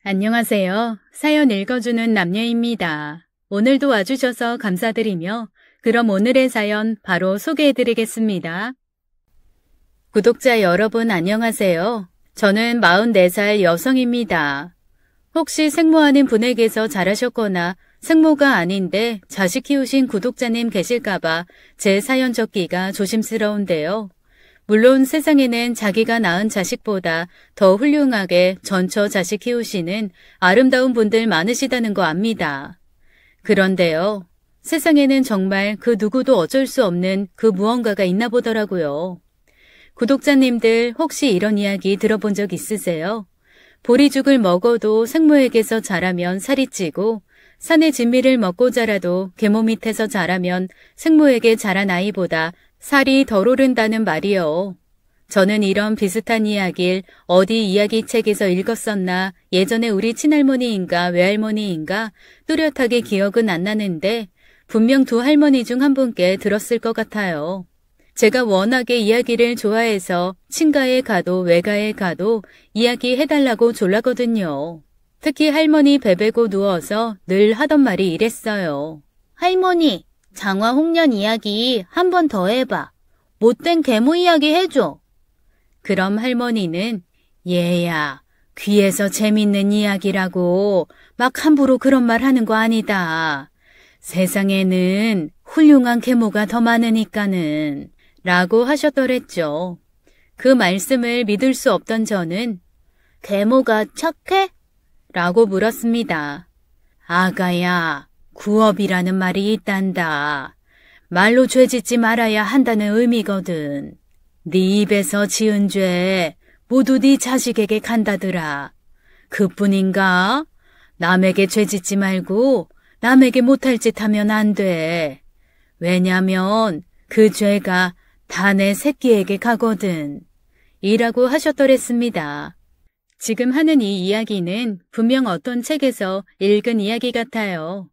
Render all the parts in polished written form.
안녕하세요. 사연 읽어주는 남녀입니다. 오늘도 와주셔서 감사드리며 그럼 오늘의 사연 바로 소개해드리겠습니다. 구독자 여러분 안녕하세요. 저는 44살 여성입니다. 혹시 생모하는 분에게서 잘하셨거나 생모가 아닌데 자식 키우신 구독자님 계실까봐 제 사연 적기가 조심스러운데요. 물론 세상에는 자기가 낳은 자식보다 더 훌륭하게 전처 자식 키우시는 아름다운 분들 많으시다는 거 압니다. 그런데요, 세상에는 정말 그 누구도 어쩔 수 없는 그 무언가가 있나 보더라고요. 구독자님들 혹시 이런 이야기 들어본 적 있으세요? 보리죽을 먹어도 생모에게서 자라면 살이 찌고 산의 진미를 먹고 자라도 계모 밑에서 자라면 생모에게 자란 아이보다 살이 덜 오른다는 말이요. 저는 이런 비슷한 이야기를 어디 이야기책에서 읽었었나 예전에 우리 친할머니인가 외할머니인가 뚜렷하게 기억은 안 나는데 분명 두 할머니 중 한 분께 들었을 것 같아요. 제가 워낙에 이야기를 좋아해서 친가에 가도 외가에 가도 이야기 해달라고 졸라거든요. 특히 할머니 베베고 누워서 늘 하던 말이 이랬어요. 할머니, 장화 홍련 이야기 한 번 더 해봐. 못된 계모 이야기 해줘. 그럼 할머니는 얘야, 귀에서 재밌는 이야기라고 막 함부로 그런 말 하는 거 아니다. 세상에는 훌륭한 계모가 더 많으니까는 라고 하셨더랬죠. 그 말씀을 믿을 수 없던 저는 계모가 착해? 라고 물었습니다. 아가야, 구업이라는 말이 있단다. 말로 죄짓지 말아야 한다는 의미거든. 네 입에서 지은 죄 모두 네 자식에게 간다더라. 그뿐인가? 남에게 죄짓지 말고 남에게 못할 짓 하면 안 돼. 왜냐면 그 죄가 다 내 새끼에게 가거든. 이라고 하셨더랬습니다. 지금 하는 이 이야기는 분명 어떤 책에서 읽은 이야기 같아요.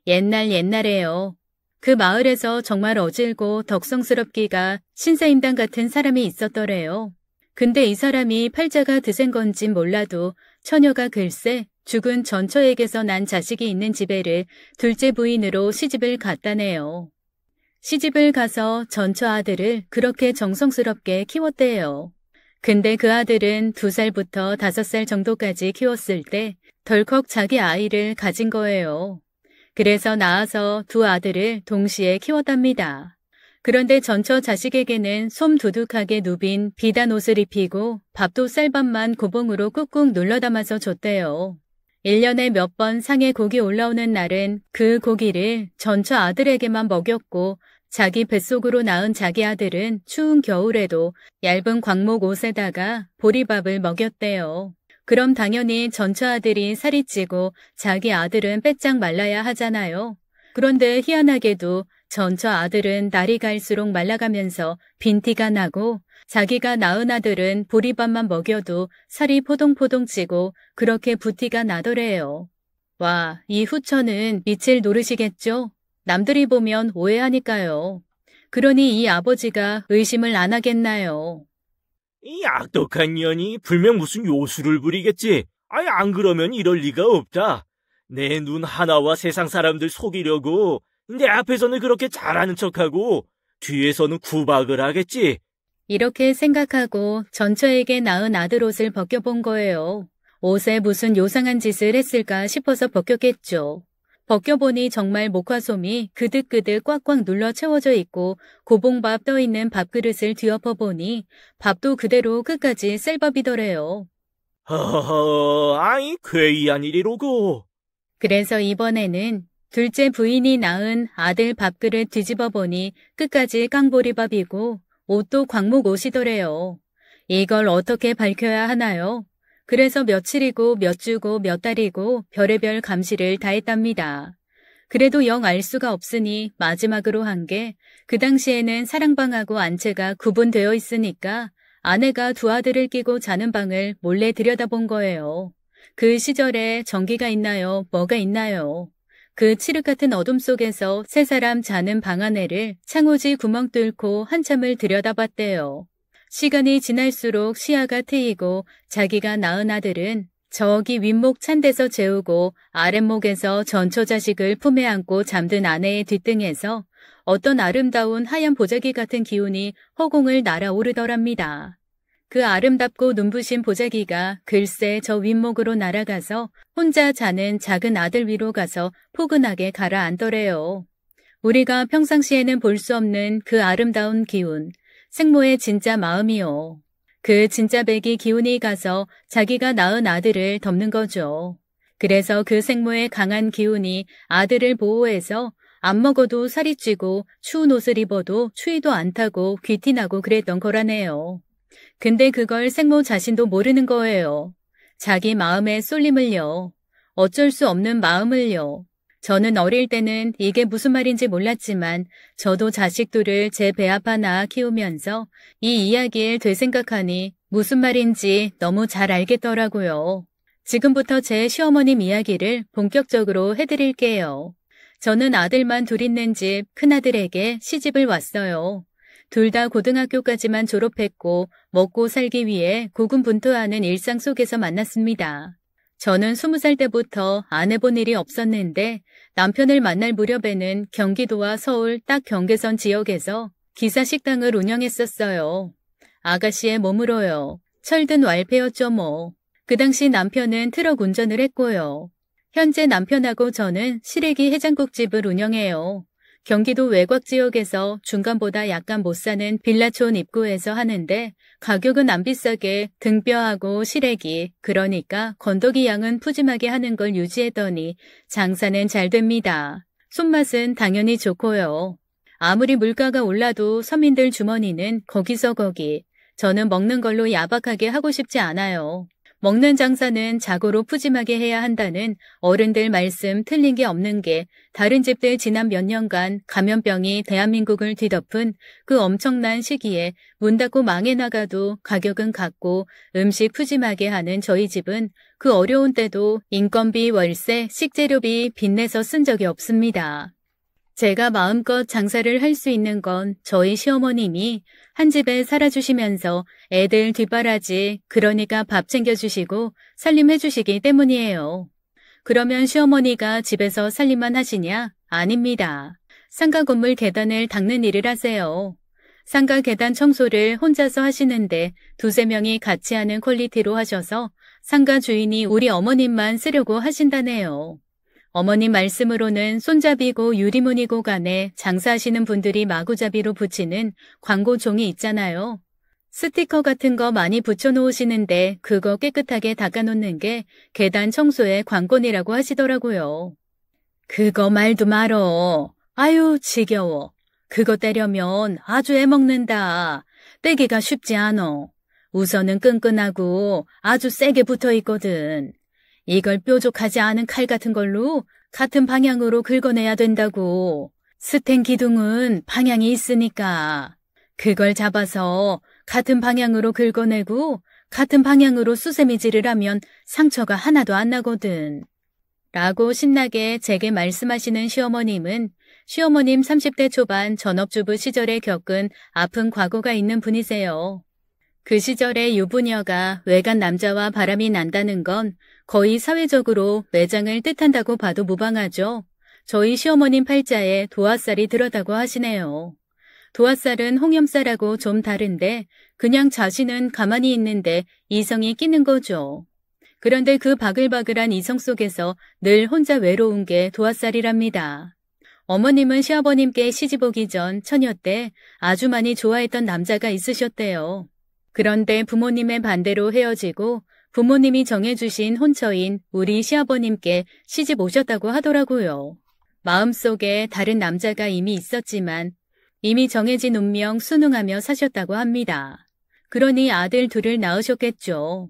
옛날에요. 그 마을에서 정말 어질고 덕성스럽기가 신사임당 같은 사람이 있었더래요. 근데 이 사람이 팔자가 드센 건진 몰라도 처녀가 글쎄 죽은 전처에게서 난 자식이 있는 집에를 둘째 부인으로 시집을 갔다네요. 시집을 가서 전처 아들을 그렇게 정성스럽게 키웠대요. 근데 그 아들은 2살부터 5살 정도까지 키웠을 때 덜컥 자기 아이를 가진 거예요. 그래서 낳아서 두 아들을 동시에 키웠답니다. 그런데 전처 자식에게는 솜 두둑하게 누빈 비단 옷을 입히고 밥도 쌀밥만 고봉으로 꾹꾹 눌러 담아서 줬대요. 1년에 몇 번 상에 고기 올라오는 날은 그 고기를 전처 아들에게만 먹였고 자기 뱃속으로 낳은 자기 아들은 추운 겨울에도 얇은 광목 옷에다가 보리밥을 먹였대요. 그럼 당연히 전처 아들이 살이 찌고 자기 아들은 빼짝 말라야 하잖아요. 그런데 희한하게도 전처 아들은 날이 갈수록 말라가면서 빈티가 나고 자기가 낳은 아들은 보리밥만 먹여도 살이 포동포동 찌고 그렇게 부티가 나더래요. 와, 이 후처는 빛을 노르시겠죠? 남들이 보면 오해하니까요. 그러니 이 아버지가 의심을 안 하겠나요? 이 악독한 년이 분명 무슨 요술을 부리겠지. 아니 안 그러면 이럴 리가 없다. 내 눈 하나와 세상 사람들 속이려고 내 앞에서는 그렇게 잘하는 척하고 뒤에서는 구박을 하겠지. 이렇게 생각하고 전처에게 낳은 아들 옷을 벗겨본 거예요. 옷에 무슨 요상한 짓을 했을까 싶어서 벗겼겠죠. 벗겨보니 정말 목화솜이 그득그득 꽉꽉 눌러 채워져 있고 고봉밥 떠있는 밥그릇을 뒤엎어보니 밥도 그대로 끝까지 쌀밥이더래요. 허허허, 아이 괴이한 일이로고. 그래서 이번에는 둘째 부인이 낳은 아들 밥그릇 뒤집어보니 끝까지 깡보리밥이고 옷도 광목 옷이더래요. 이걸 어떻게 밝혀야 하나요? 그래서 며칠이고 몇 주고 몇 달이고 별의별 감시를 다 했답니다. 그래도 영 알 수가 없으니 마지막으로 한 게 그 당시에는 사랑방하고 안채가 구분되어 있으니까 아내가 두 아들을 끼고 자는 방을 몰래 들여다본 거예요. 그 시절에 전기가 있나요? 뭐가 있나요? 그 칠흑 같은 어둠 속에서 세 사람 자는 방 안에를 창호지 구멍 뚫고 한참을 들여다봤대요. 시간이 지날수록 시야가 트이고 자기가 낳은 아들은 저기 윗목 찬 데서 재우고 아랫목에서 전처자식을 품에 안고 잠든 아내의 뒷등에서 어떤 아름다운 하얀 보자기 같은 기운이 허공을 날아오르더랍니다. 그 아름답고 눈부신 보자기가 글쎄 저 윗목으로 날아가서 혼자 자는 작은 아들 위로 가서 포근하게 가라앉더래요. 우리가 평상시에는 볼 수 없는 그 아름다운 기운, 생모의 진짜 마음이요. 그 진짜 백이 기운이 가서 자기가 낳은 아들을 덮는 거죠. 그래서 그 생모의 강한 기운이 아들을 보호해서 안 먹어도 살이 찌고 추운 옷을 입어도 추위도 안 타고 귀티나고 그랬던 거라네요. 근데 그걸 생모 자신도 모르는 거예요. 자기 마음의 쏠림을요. 어쩔 수 없는 마음을요. 저는 어릴 때는 이게 무슨 말인지 몰랐지만 저도 자식들을 제 배 아파 낳아 키우면서 이 이야기를 되생각하니 무슨 말인지 너무 잘 알겠더라고요. 지금부터 제 시어머님 이야기를 본격적으로 해드릴게요. 저는 아들만 둘 있는 집 큰아들에게 시집을 왔어요. 둘 다 고등학교까지만 졸업했고 먹고 살기 위해 고군분투하는 일상 속에서 만났습니다. 저는 20살 때부터 안 해본 일이 없었는데 남편을 만날 무렵에는 경기도와 서울 딱 경계선 지역에서 기사식당을 운영했었어요. 아가씨의 몸으로요. 철든 왈패였죠 뭐. 그 당시 남편은 트럭 운전을 했고요. 현재 남편하고 저는 시래기 해장국집을 운영해요. 경기도 외곽 지역에서 중간보다 약간 못 사는 빌라촌 입구에서 하는데 가격은 안 비싸게 등뼈하고 시래기, 그러니까 건더기 양은 푸짐하게 하는 걸 유지했더니 장사는 잘 됩니다. 손맛은 당연히 좋고요. 아무리 물가가 올라도 서민들 주머니는 거기서 거기. 저는 먹는 걸로 야박하게 하고 싶지 않아요. 먹는 장사는 자고로 푸짐하게 해야 한다는 어른들 말씀 틀린 게 없는 게 다른 집들 지난 몇 년간 감염병이 대한민국을 뒤덮은 그 엄청난 시기에 문 닫고 망해 나가도 가격은 같고 음식 푸짐하게 하는 저희 집은 그 어려운 때도 인건비, 월세, 식재료비 빚내서 쓴 적이 없습니다. 제가 마음껏 장사를 할 수 있는 건 저희 시어머님이 한 집에 살아주시면서 애들 뒷바라지, 그러니까 밥 챙겨주시고 살림해주시기 때문이에요. 그러면 시어머니가 집에서 살림만 하시냐? 아닙니다. 상가 건물 계단을 닦는 일을 하세요. 상가 계단 청소를 혼자서 하시는데 2~3명이 같이 하는 퀄리티로 하셔서 상가 주인이 우리 어머님만 쓰려고 하신다네요. 어머님 말씀으로는 손잡이고 유리문이고 간에 장사하시는 분들이 마구잡이로 붙이는 광고종이 있잖아요. 스티커 같은 거 많이 붙여놓으시는데 그거 깨끗하게 닦아놓는 게 계단 청소의 관건이라고 하시더라고요. 그거 말도 말어. 아유 지겨워. 그거 떼려면 아주 애먹는다. 떼기가 쉽지 않어. 우선은 끈끈하고 아주 세게 붙어있거든. 이걸 뾰족하지 않은 칼 같은 걸로 같은 방향으로 긁어내야 된다고. 스텐 기둥은 방향이 있으니까. 그걸 잡아서 같은 방향으로 긁어내고 같은 방향으로 수세미질을 하면 상처가 하나도 안 나거든. 라고 신나게 제게 말씀하시는 시어머님은 시어머님 30대 초반 전업주부 시절에 겪은 아픈 과거가 있는 분이세요. 그 시절에 유부녀가 외간 남자와 바람이 난다는 건 거의 사회적으로 매장을 뜻한다고 봐도 무방하죠. 저희 시어머님 팔자에 도화살이 들었다고 하시네요. 도화살은 홍염살하고 좀 다른데 그냥 자신은 가만히 있는데 이성이 끼는 거죠. 그런데 그 바글바글한 이성 속에서 늘 혼자 외로운 게 도화살이랍니다. 어머님은 시아버님께 시집 오기 전 처녀 때 아주 많이 좋아했던 남자가 있으셨대요. 그런데 부모님의 반대로 헤어지고 부모님이 정해주신 혼처인 우리 시아버님께 시집 오셨다고 하더라고요. 마음속에 다른 남자가 이미 있었지만 이미 정해진 운명 순응하며 사셨다고 합니다. 그러니 아들 둘을 낳으셨겠죠.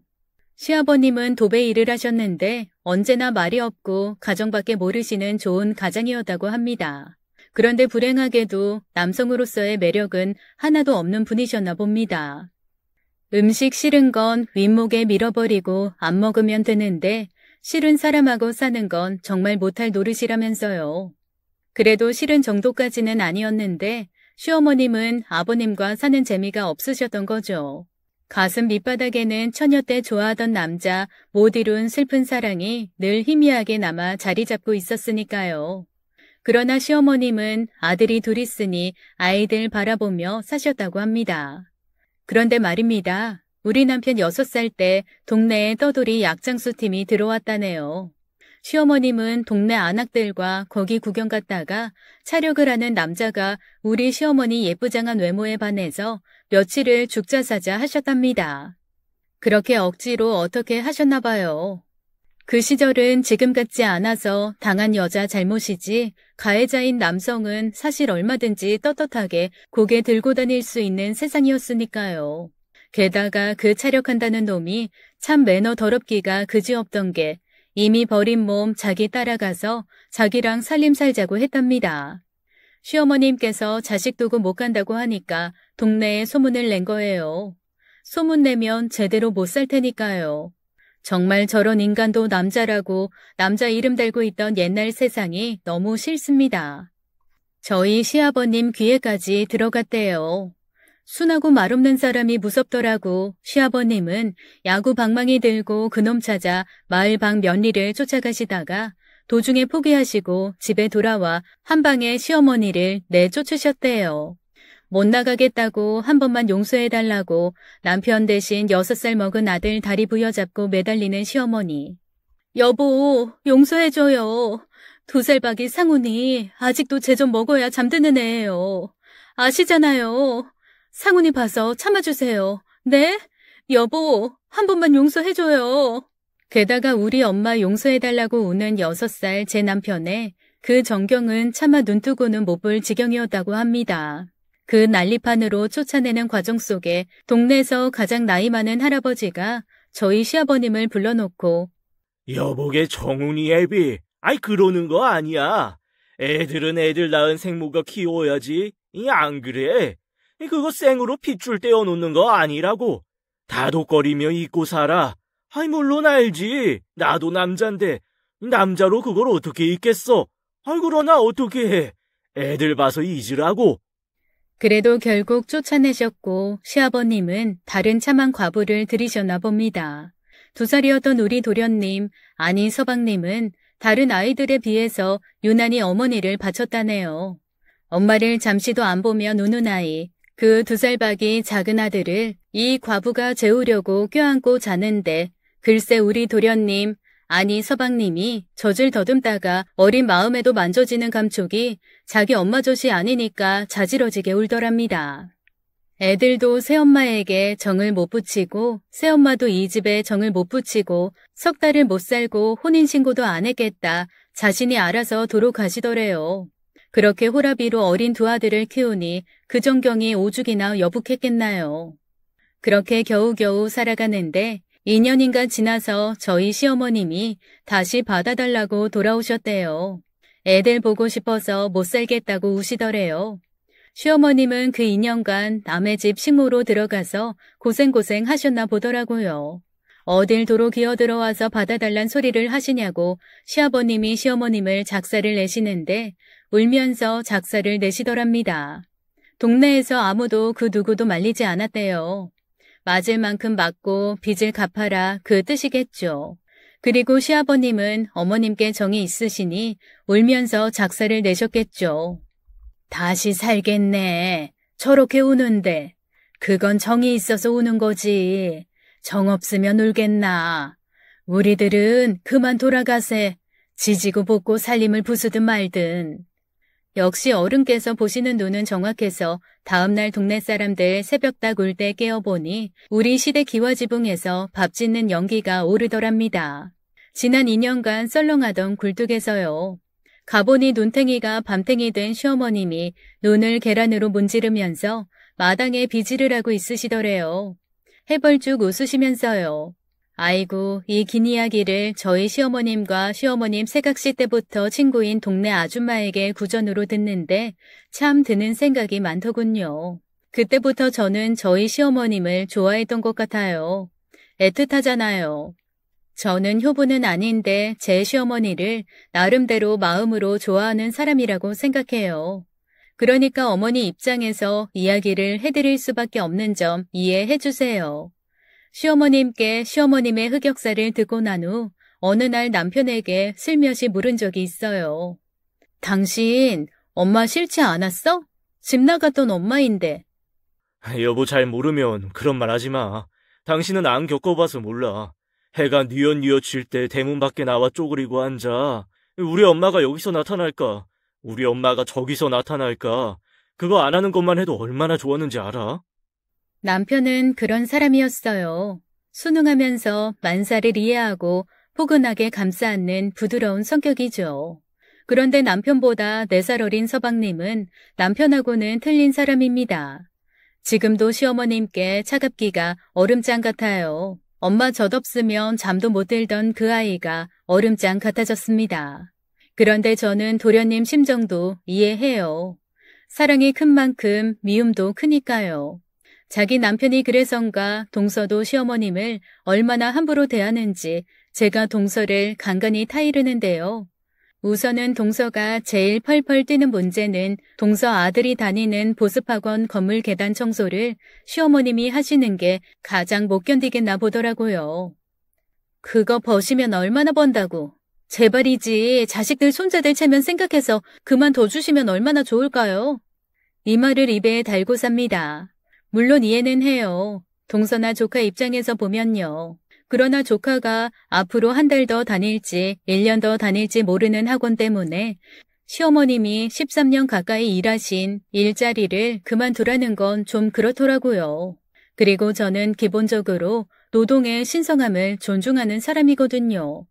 시아버님은 도배 일을 하셨는데 언제나 말이 없고 가정밖에 모르시는 좋은 가장이었다고 합니다. 그런데 불행하게도 남성으로서의 매력은 하나도 없는 분이셨나 봅니다. 음식 싫은 건 윗목에 밀어버리고 안 먹으면 되는데 싫은 사람하고 사는 건 정말 못할 노릇이라면서요. 그래도 싫은 정도까지는 아니었는데 시어머님은 아버님과 사는 재미가 없으셨던 거죠. 가슴 밑바닥에는 처녀 때 좋아하던 남자 못 이룬 슬픈 사랑이 늘 희미하게 남아 자리 잡고 있었으니까요. 그러나 시어머님은 아들이 둘 있으니 아이들 바라보며 사셨다고 합니다. 그런데 말입니다. 우리 남편 6살 때 동네에 떠돌이 약장수 팀이 들어왔다네요. 시어머님은 동네 안악들과 거기 구경 갔다가 차력을 하는 남자가 우리 시어머니 예쁘장한 외모에 반해서 며칠을 죽자사자 하셨답니다. 그렇게 억지로 어떻게 하셨나 봐요. 그 시절은 지금 같지 않아서 당한 여자 잘못이지 가해자인 남성은 사실 얼마든지 떳떳하게 고개 들고 다닐 수 있는 세상이었으니까요. 게다가 그 차력한다는 놈이 참 매너 더럽기가 그지없던 게 이미 버린 몸 자기 따라가서 자기랑 살림 살자고 했답니다. 시어머님께서 자식 두고 못 간다고 하니까 동네에 소문을 낸 거예요. 소문 내면 제대로 못 살 테니까요. 정말 저런 인간도 남자라고 남자 이름 달고 있던 옛날 세상이 너무 싫습니다. 저희 시아버님 귀에까지 들어갔대요. 순하고 말없는 사람이 무섭더라고. 시아버님은 야구 방망이 들고 그놈 찾아 마을 방 며느리를 쫓아가시다가 도중에 포기하시고 집에 돌아와 한 방에 시어머니를 내쫓으셨대요. 못 나가겠다고 한 번만 용서해달라고 남편 대신 6살 먹은 아들 다리 부여잡고 매달리는 시어머니. 여보, 용서해줘요. 2살 박이 상훈이 아직도 제 좀 먹어야 잠드는 애예요. 아시잖아요. 상훈이 봐서 참아주세요. 네? 여보, 한 번만 용서해줘요. 게다가 우리 엄마 용서해달라고 우는 6살 제 남편의 그 정경은 차마 눈뜨고는 못 볼 지경이었다고 합니다. 그 난리판으로 쫓아내는 과정 속에 동네에서 가장 나이 많은 할아버지가 저희 시아버님을 불러놓고 여보게 정훈이 애비, 아이 그러는 거 아니야. 애들은 애들 낳은 생모가 키워야지. 안 그래? 그거 생으로 핏줄 떼어놓는 거 아니라고. 다독거리며 잊고 살아. 아이 물론 알지. 나도 남잔데 남자로 그걸 어떻게 잊겠어. 아이 그러나 어떻게 해. 애들 봐서 잊으라고. 그래도 결국 쫓아내셨고 시아버님은 다른 참한 과부를 들이셨나 봅니다. 2살이었던 우리 도련님, 아니 서방님은 다른 아이들에 비해서 유난히 어머니를 바쳤다네요. 엄마를 잠시도 안 보면 우는 아이, 그 2살 박이 작은 아들을 이 과부가 재우려고 껴안고 자는데 글쎄 우리 도련님, 아니 서방님이 젖을 더듬다가 어린 마음에도 만져지는 감촉이 자기 엄마 젖이 아니니까 자지러지게 울더랍니다. 애들도 새엄마에게 정을 못 붙이고 새엄마도 이 집에 정을 못 붙이고 석 달을 못 살고 혼인신고도 안 했겠다. 자신이 알아서 도로 가시더래요. 그렇게 호라비로 어린 2 아들을 키우니 그 정경이 오죽이나 여북했겠나요. 그렇게 겨우겨우 살아가는데 2년인가 지나서 저희 시어머님이 다시 받아달라고 돌아오셨대요. 애들 보고 싶어서 못 살겠다고 우시더래요. 시어머님은 그 2년간 남의 집 식모로 들어가서 고생고생 하셨나 보더라고요. 어딜 도로 기어들어와서 받아달란 소리를 하시냐고 시아버님이 시어머님을 작사를 내시는데 울면서 작사를 내시더랍니다. 동네에서 아무도 그 누구도 말리지 않았대요. 맞을 만큼 맞고 빚을 갚아라 그 뜻이겠죠. 그리고 시아버님은 어머님께 정이 있으시니 울면서 작사를 내셨겠죠. 다시 살겠네. 저렇게 우는데. 그건 정이 있어서 우는 거지. 정 없으면 울겠나. 우리들은 그만 돌아가세. 지지고 볶고 살림을 부수든 말든. 역시 어른께서 보시는 눈은 정확해서 다음날 동네 사람들 새벽닭 울 때 깨어보니 우리 시대 기와지붕에서 밥 짓는 연기가 오르더랍니다. 지난 2년간 썰렁하던 굴뚝에서요. 가보니 눈탱이가 밤탱이 된 시어머님이 눈을 계란으로 문지르면서 마당에 비지를 하고 있으시더래요. 해벌쭉 웃으시면서요. 아이고, 이 긴 이야기를 저희 시어머님과 시어머님 새각시 때부터 친구인 동네 아줌마에게 구전으로 듣는데 참 드는 생각이 많더군요. 그때부터 저는 저희 시어머님을 좋아했던 것 같아요. 애틋하잖아요. 저는 효부는 아닌데 제 시어머니를 나름대로 마음으로 좋아하는 사람이라고 생각해요. 그러니까 어머니 입장에서 이야기를 해드릴 수밖에 없는 점 이해해 주세요. 시어머님께 시어머님의 흑역사를 듣고 난 후 어느 날 남편에게 슬며시 물은 적이 있어요. 당신 엄마 싫지 않았어? 집 나갔던 엄마인데. 여보 잘 모르면 그런 말 하지 마. 당신은 안 겪어봐서 몰라. 해가 뉘엿뉘엿 질 때 대문 밖에 나와 쪼그리고 앉아. 우리 엄마가 여기서 나타날까? 우리 엄마가 저기서 나타날까? 그거 안 하는 것만 해도 얼마나 좋았는지 알아? 남편은 그런 사람이었어요. 순응하면서 만사를 이해하고 포근하게 감싸 안는 부드러운 성격이죠. 그런데 남편보다 4살 어린 서방님은 남편하고는 틀린 사람입니다. 지금도 시어머님께 차갑기가 얼음장 같아요. 엄마 젖없으면 잠도 못 들던 그 아이가 얼음장 같아졌습니다. 그런데 저는 도련님 심정도 이해해요. 사랑이 큰 만큼 미움도 크니까요. 자기 남편이 그래서인가 동서도 시어머님을 얼마나 함부로 대하는지 제가 동서를 간간히 타이르는데요. 우선은 동서가 제일 펄펄 뛰는 문제는 동서 아들이 다니는 보습학원 건물 계단 청소를 시어머님이 하시는 게 가장 못 견디겠나 보더라고요. 그거 버시면 얼마나 번다고. 제발이지 자식들 손자들 체면 생각해서 그만둬 주시면 얼마나 좋을까요? 이 말을 입에 달고 삽니다. 물론 이해는 해요. 동서나 조카 입장에서 보면요. 그러나 조카가 앞으로 한 달 더 다닐지 1년 더 다닐지 모르는 학원 때문에 시어머님이 13년 가까이 일하신 일자리를 그만두라는 건 좀 그렇더라고요. 그리고 저는 기본적으로 노동의 신성함을 존중하는 사람이거든요.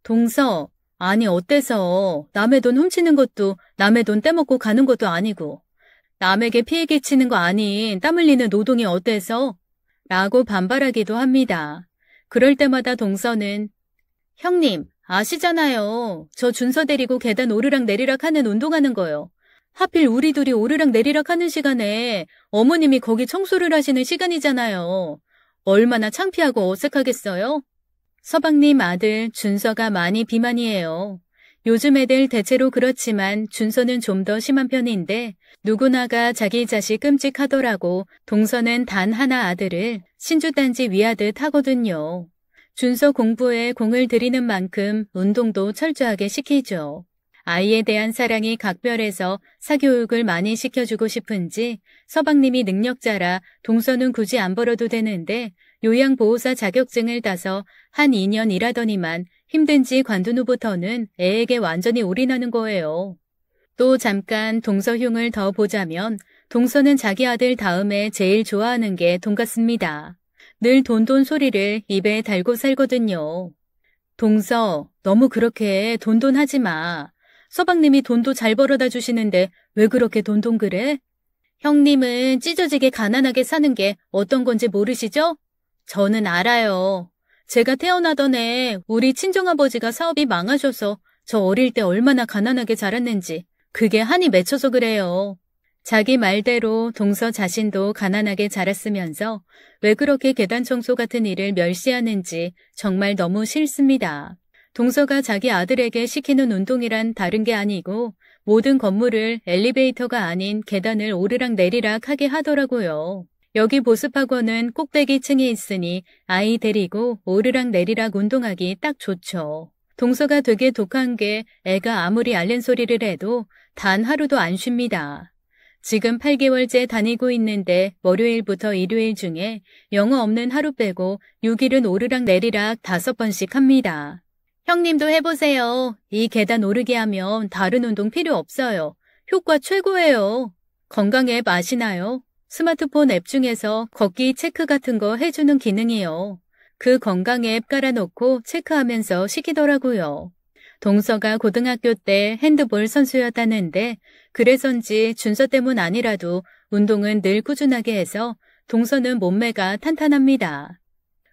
동서, 아니 어때서 남의 돈 훔치는 것도 남의 돈 떼먹고 가는 것도 아니고 남에게 피해 끼치는 거 아닌 땀 흘리는 노동이 어때서? 라고 반발하기도 합니다. 그럴 때마다 동서는 형님 아시잖아요. 저 준서 데리고 계단 오르락 내리락 하는 운동하는 거요. 하필 우리 둘이 오르락 내리락 하는 시간에 어머님이 거기 청소를 하시는 시간이잖아요. 얼마나 창피하고 어색하겠어요? 서방님 아들 준서가 많이 비만이에요. 요즘 애들 대체로 그렇지만 준서는 좀 더 심한 편인데 누구나가 자기 자식 끔찍하더라고 동서는 단 하나 아들을 신주단지 위하듯 하거든요. 준서 공부에 공을 들이는 만큼 운동도 철저하게 시키죠. 아이에 대한 사랑이 각별해서 사교육을 많이 시켜주고 싶은지 서방님이 능력자라 동서는 굳이 안 벌어도 되는데 요양보호사 자격증을 따서 한 2년 일하더니만 힘든지 관둔 후부터는 애에게 완전히 올인하는 거예요. 또 잠깐 동서 흉을 더 보자면 동서는 자기 아들 다음에 제일 좋아하는 게 돈 같습니다. 늘 돈돈 소리를 입에 달고 살거든요. 동서, 너무 그렇게 돈돈 하지 마. 서방님이 돈도 잘 벌어다 주시는데 왜 그렇게 돈돈 그래? 형님은 찢어지게 가난하게 사는 게 어떤 건지 모르시죠? 저는 알아요. 제가 태어나던 해 우리 친정아버지가 사업이 망하셔서 저 어릴 때 얼마나 가난하게 자랐는지 그게 한이 맺혀서 그래요. 자기 말대로 동서 자신도 가난하게 자랐으면서 왜 그렇게 계단 청소 같은 일을 멸시하는지 정말 너무 싫습니다. 동서가 자기 아들에게 시키는 운동이란 다른 게 아니고 모든 건물을 엘리베이터가 아닌 계단을 오르락 내리락 하게 하더라고요. 여기 보습학원은 꼭대기 층에 있으니 아이 데리고 오르락 내리락 운동하기 딱 좋죠. 동서가 되게 독한 게 애가 아무리 앓는 소리를 해도 단 하루도 안 쉽니다. 지금 8개월째 다니고 있는데 월요일부터 일요일 중에 영어 없는 하루 빼고 6일은 오르락 내리락 5번씩 합니다. 형님도 해보세요. 이 계단 오르게 하면 다른 운동 필요 없어요. 효과 최고예요. 건강 앱 아시나요? 스마트폰 앱 중에서 걷기 체크 같은 거 해주는 기능이요. 그 건강 앱 깔아놓고 체크하면서 시키더라고요. 동서가 고등학교 때 핸드볼 선수였다는데 그래서인지 준서 때문 아니라도 운동은 늘 꾸준하게 해서 동서는 몸매가 탄탄합니다.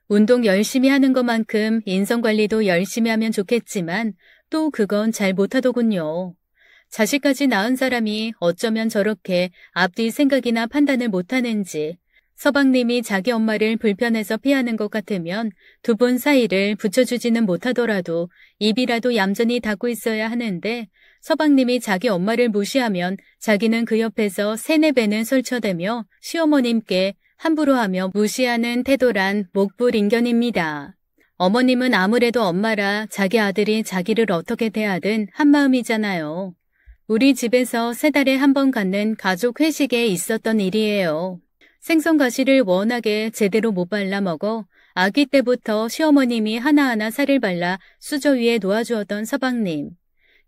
운동 열심히 하는 것만큼 인성관리도 열심히 하면 좋겠지만 또 그건 잘 못하더군요. 자식까지 낳은 사람이 어쩌면 저렇게 앞뒤 생각이나 판단을 못하는지 서방님이 자기 엄마를 불편해서 피하는 것 같으면 두 분 사이를 붙여주지는 못하더라도 입이라도 얌전히 닫고 있어야 하는데 서방님이 자기 엄마를 무시하면 자기는 그 옆에서 세네 배는 설쳐대며 시어머님께 함부로 하며 무시하는 태도란 목불인견입니다. 어머님은 아무래도 엄마라 자기 아들이 자기를 어떻게 대하든 한마음이잖아요. 우리 집에서 3달에 한 번 갖는 가족 회식에 있었던 일이에요. 생선가시를 워낙에 제대로 못 발라 먹어 아기 때부터 시어머님이 하나하나 살을 발라 수저 위에 놓아주었던 서방님.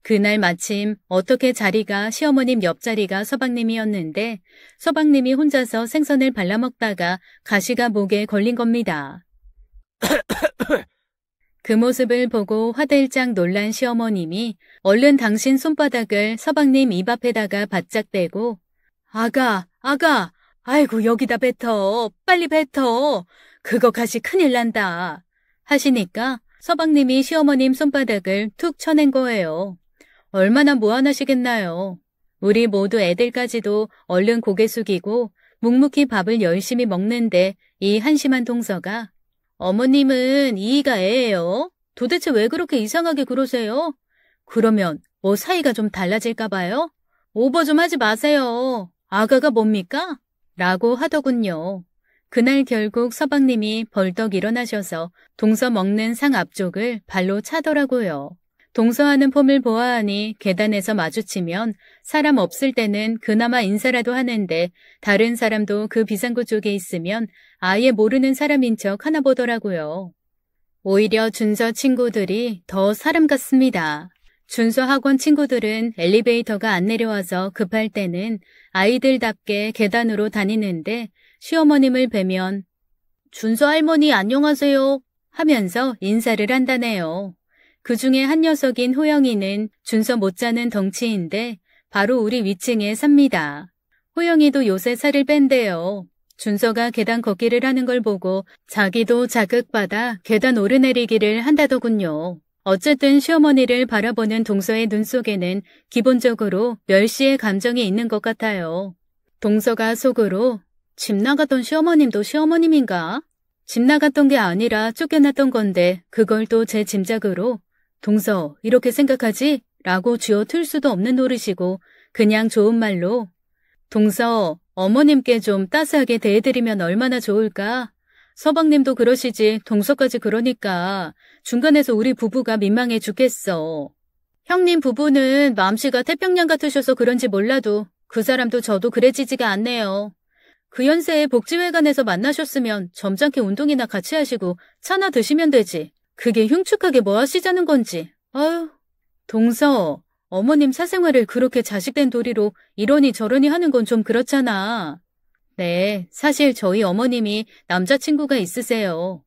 그날 마침 어떻게 자리가 시어머님 옆자리가 서방님이었는데 서방님이 혼자서 생선을 발라먹다가 가시가 목에 걸린 겁니다. 그 모습을 보고 화들짝 놀란 시어머님이 얼른 당신 손바닥을 서방님 입 앞에다가 바짝 대고 아가, 아이고 여기다 뱉어, 빨리 뱉어. 그거 가시 큰일 난다. 하시니까 서방님이 시어머님 손바닥을 툭 쳐낸 거예요. 얼마나 무안하시겠나요. 우리 모두 애들까지도 얼른 고개 숙이고 묵묵히 밥을 열심히 먹는데 이 한심한 동서가 어머님은 이의가 애예요. 도대체 왜 그렇게 이상하게 그러세요? 그러면 뭐 사이가 좀 달라질까 봐요? 오버 좀 하지 마세요. 아가가 뭡니까? 라고 하더군요. 그날 결국 서방님이 벌떡 일어나셔서 동서 먹는 상 앞쪽을 발로 차더라고요. 동서하는 폼을 보아하니 계단에서 마주치면 사람 없을 때는 그나마 인사라도 하는데 다른 사람도 그 비상구 쪽에 있으면 아예 모르는 사람인 척 하나 보더라고요. 오히려 준서 친구들이 더 사람 같습니다. 준서 학원 친구들은 엘리베이터가 안 내려와서 급할 때는 아이들답게 계단으로 다니는데 시어머님을 뵈면 준서 할머니 안녕하세요 하면서 인사를 한다네요. 그 중에 한 녀석인 호영이는 준서 못지않은 덩치인데 바로 우리 위층에 삽니다. 호영이도 요새 살을 뺀대요. 준서가 계단 걷기를 하는 걸 보고 자기도 자극받아 계단 오르내리기를 한다더군요. 어쨌든 시어머니를 바라보는 동서의 눈 속에는 기본적으로 멸시의 감정이 있는 것 같아요. 동서가 속으로 집 나갔던 시어머님도 시어머님인가? 집 나갔던 게 아니라 쫓겨났던 건데 그걸 또 제 짐작으로 동서 이렇게 생각하지? 라고 쥐어틀 수도 없는 노릇이고 그냥 좋은 말로 동서 어머님께 좀 따스하게 대해드리면 얼마나 좋을까? 서방님도 그러시지 동서까지 그러니까 중간에서 우리 부부가 민망해 죽겠어. 형님 부부는 마음씨가 태평양 같으셔서 그런지 몰라도 그 사람도 저도 그래지지가 않네요. 그 연세에 복지회관에서 만나셨으면 점잖게 운동이나 같이 하시고 차나 드시면 되지. 그게 흉측하게 뭐 하시자는 건지. 아유, 동서, 어머님 사생활을 그렇게 자식된 도리로 이러니 저러니 하는 건 좀 그렇잖아. 네, 사실 저희 어머님이 남자친구가 있으세요.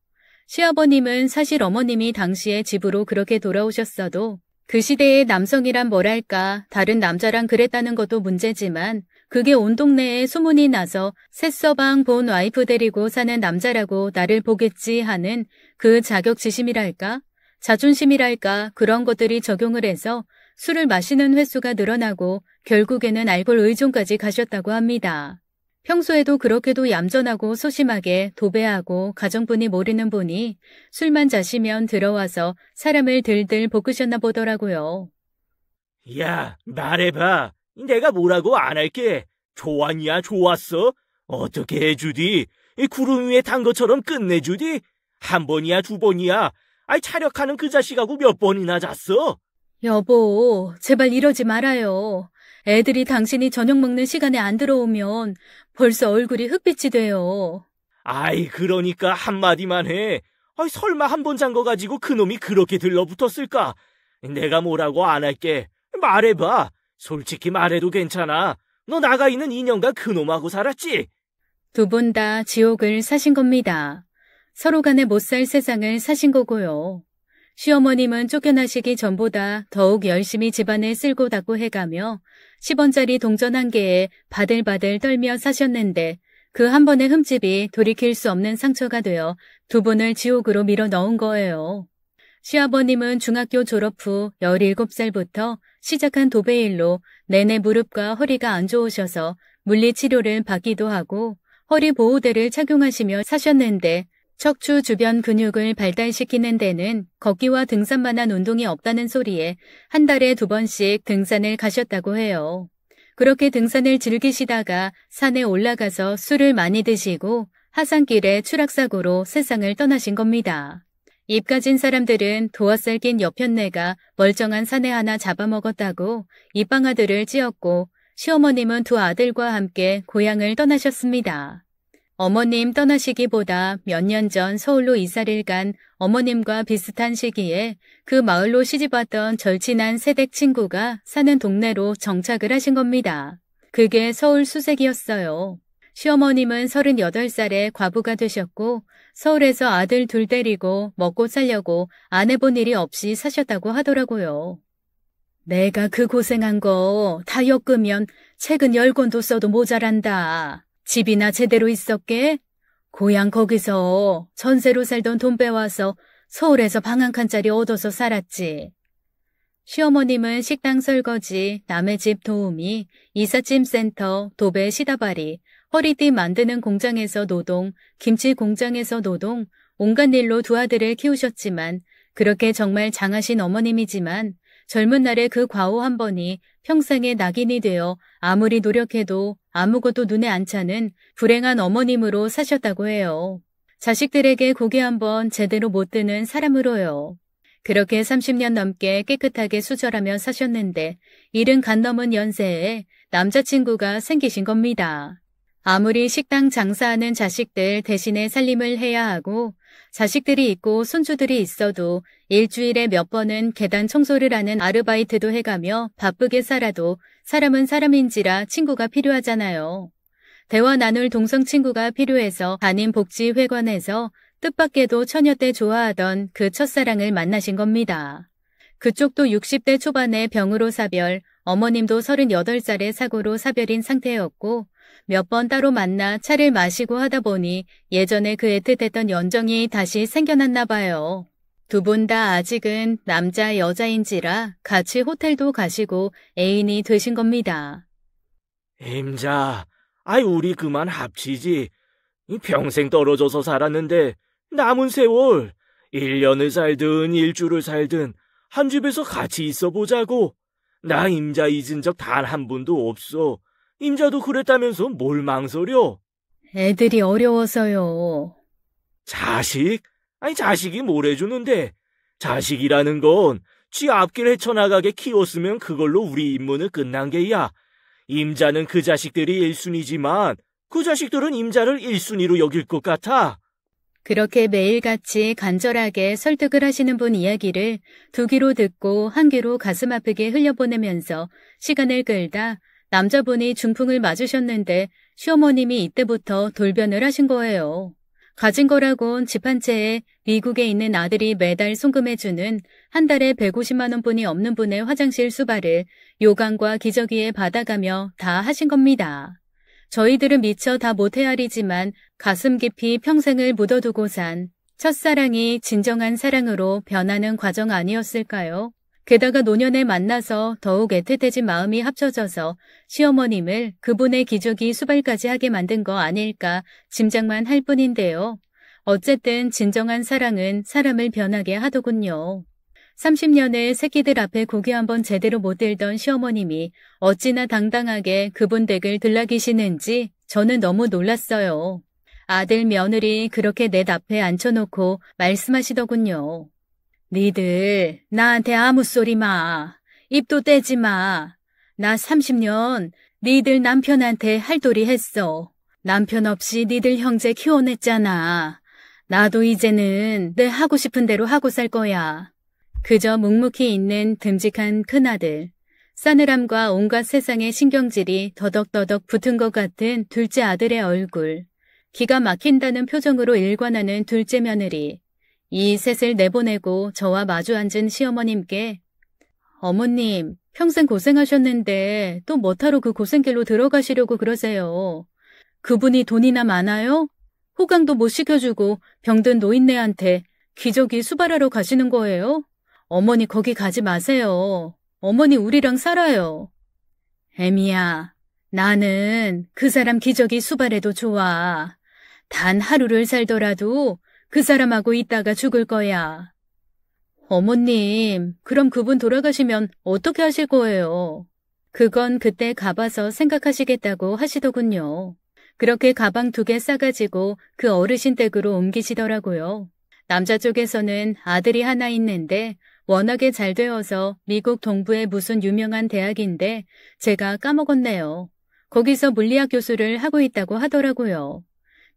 시아버님은 사실 어머님이 당시에 집으로 그렇게 돌아오셨어도 그 시대의 남성이란 뭐랄까 다른 남자랑 그랬다는 것도 문제지만 그게 온 동네에 소문이 나서 새서방 본 와이프 데리고 사는 남자라고 나를 보겠지 하는 그 자격지심이랄까 자존심이랄까 그런 것들이 적용을 해서 술을 마시는 횟수가 늘어나고 결국에는 알코올 의존까지 가셨다고 합니다. 평소에도 그렇게도 얌전하고 소심하게 도배하고 가정분이 모르는 분이 술만 자시면 들어와서 사람을 들들 볶으셨나 보더라고요. 야, 말해봐. 내가 뭐라고 안 할게. 좋았냐, 좋았어? 어떻게 해주디? 이 구름 위에 탄 것처럼 끝내주디? 한 번이야, 두 번이야? 아이, 차력하는 그 자식하고 몇 번이나 잤어? 여보, 제발 이러지 말아요. 애들이 당신이 저녁 먹는 시간에 안 들어오면 벌써 얼굴이 흑빛이 돼요. 아이, 그러니까 한마디만 해. 아이, 설마 한 번 잔 거 가지고 그놈이 그렇게 들러붙었을까? 내가 뭐라고 안 할게. 말해봐. 솔직히 말해도 괜찮아. 너 나가 있는 2년간 그놈하고 살았지? 두 분 다 지옥을 사신 겁니다. 서로 간에 못 살 세상을 사신 거고요. 시어머님은 쫓겨나시기 전보다 더욱 열심히 집안을 쓸고 닦고 해가며 10원짜리 동전 한 개에 바들바들 떨며 사셨는데 그 한 번의 흠집이 돌이킬 수 없는 상처가 되어 두 분을 지옥으로 밀어 넣은 거예요. 시아버님은 중학교 졸업 후 17살부터 시작한 도배일로 내내 무릎과 허리가 안 좋으셔서 물리치료를 받기도 하고 허리 보호대를 착용하시며 사셨는데 척추 주변 근육을 발달시키는 데는 걷기와 등산만한 운동이 없다는 소리에 한 달에 2번씩 등산을 가셨다고 해요. 그렇게 등산을 즐기시다가 산에 올라가서 술을 많이 드시고 하산길에 추락사고로 세상을 떠나신 겁니다. 입 가진 사람들은 도화살 낀 여편네가 멀쩡한 사내 하나 잡아먹었다고 입방아들을 찧었고 시어머님은 두 아들과 함께 고향을 떠나셨습니다. 어머님 떠나시기보다 몇 년 전 서울로 이사를 간 어머님과 비슷한 시기에 그 마을로 시집왔던 절친한 새댁 친구가 사는 동네로 정착을 하신 겁니다. 그게 서울 수색이었어요. 시어머님은 38살에 과부가 되셨고 서울에서 아들 둘 데리고 먹고 살려고 안 해본 일이 없이 사셨다고 하더라고요. 내가 그 고생한 거 다 엮으면 책은 10권도 써도 모자란다. 집이나 제대로 있었게? 고향 거기서 전세로 살던 돈 빼와서 서울에서 방 한 칸짜리 얻어서 살았지. 시어머님은 식당 설거지, 남의 집 도우미, 이삿짐센터, 도배 시다발이, 허리띠 만드는 공장에서 노동, 김치 공장에서 노동, 온갖 일로 두 아들을 키우셨지만 그렇게 정말 장하신 어머님이지만 젊은 날의 그 과오 한 번이 평생의 낙인이 되어 아무리 노력해도 아무것도 눈에 안 차는 불행한 어머님으로 사셨다고 해요. 자식들에게 고개 한번 제대로 못 드는 사람으로요. 그렇게 30년 넘게 깨끗하게 수절하며 사셨는데 70 간 넘은 연세에 남자친구가 생기신 겁니다. 아무리 식당 장사하는 자식들 대신에 살림을 해야 하고 자식들이 있고 손주들이 있어도 일주일에 몇 번은 계단 청소를 하는 아르바이트도 해가며 바쁘게 살아도 사람은 사람인지라 친구가 필요하잖아요. 대화 나눌 동성 친구가 필요해서 한인복지회관에서 뜻밖에도 처녀 때 좋아하던 그 첫사랑을 만나신 겁니다. 그쪽도 60대 초반에 병으로 사별, 어머님도 38살의 사고로 사별인 상태였고 몇 번 따로 만나 차를 마시고 하다 보니 예전에 그 애틋했던 연정이 다시 생겨났나 봐요. 두 분 다 아직은 남자 여자인지라 같이 호텔도 가시고 애인이 되신 겁니다. 임자, 우리 그만 합치지. 평생 떨어져서 살았는데 남은 세월 1년을 살든 일주를 살든 한 집에서 같이 있어 보자고. 나 임자 잊은 적 단 한 번도 없어. 임자도 그랬다면서 뭘 망설여? 애들이 어려워서요. 자식? 자식이 뭘 해주는데? 자식이라는 건 쥐 앞길 헤쳐나가게 키웠으면 그걸로 우리 임무는 끝난 게야. 임자는 그 자식들이 1순위지만 그 자식들은 임자를 1순위로 여길 것 같아. 그렇게 매일같이 간절하게 설득을 하시는 분 이야기를 두 귀로 듣고 한 귀로 가슴 아프게 흘려보내면서 시간을 끌다 남자분이 중풍을 맞으셨는데 시어머님이 이때부터 돌변을 하신 거예요. 가진 거라곤 집 한 채에 미국에 있는 아들이 매달 송금해주는 한 달에 150만 원뿐이 없는 분의 화장실 수발을 요강과 기저귀에 받아가며 다 하신 겁니다. 저희들은 미처 다 못 헤아리지만 가슴 깊이 평생을 묻어두고 산 첫사랑이 진정한 사랑으로 변하는 과정 아니었을까요? 게다가 노년에 만나서 더욱 애틋해진 마음이 합쳐져서 시어머님을 그분의 기저귀 수발까지 하게 만든 거 아닐까 짐작만 할 뿐인데요. 어쨌든 진정한 사랑은 사람을 변하게 하더군요. 30년의 새끼들 앞에 고개 한번 제대로 못 들던 시어머님이 어찌나 당당하게 그분 댁을 들락이시는지 저는 너무 놀랐어요. 아들 며느리 그렇게 내 앞에 앉혀놓고 말씀하시더군요. 니들 나한테 아무 소리 마. 입도 떼지 마. 나 30년 니들 남편한테 할도리 했어. 남편 없이 니들 형제 키워냈잖아. 나도 이제는 내 하고 싶은 대로 하고 살 거야. 그저 묵묵히 있는 듬직한 큰아들. 싸늘함과 온갖 세상의 신경질이 더덕더덕 붙은 것 같은 둘째 아들의 얼굴. 기가 막힌다는 표정으로 일관하는 둘째 며느리. 이 셋을 내보내고 저와 마주 앉은 시어머님께 어머님, 평생 고생하셨는데 또 뭐하러 그 고생길로 들어가시려고 그러세요. 그분이 돈이나 많아요? 호강도 못 시켜주고 병든 노인네한테 기저귀 수발하러 가시는 거예요? 어머니 거기 가지 마세요. 어머니 우리랑 살아요. 애미야, 나는 그 사람 기저귀 수발해도 좋아. 단 하루를 살더라도 그 사람하고 있다가 죽을 거야. 어머님, 그럼 그분 돌아가시면 어떻게 하실 거예요? 그건 그때 가봐서 생각하시겠다고 하시더군요. 그렇게 가방 2개 싸가지고 그 어르신 댁으로 옮기시더라고요. 남자 쪽에서는 아들이 하나 있는데 워낙에 잘 되어서 미국 동부의 무슨 유명한 대학인데 제가 까먹었네요. 거기서 물리학 교수를 하고 있다고 하더라고요.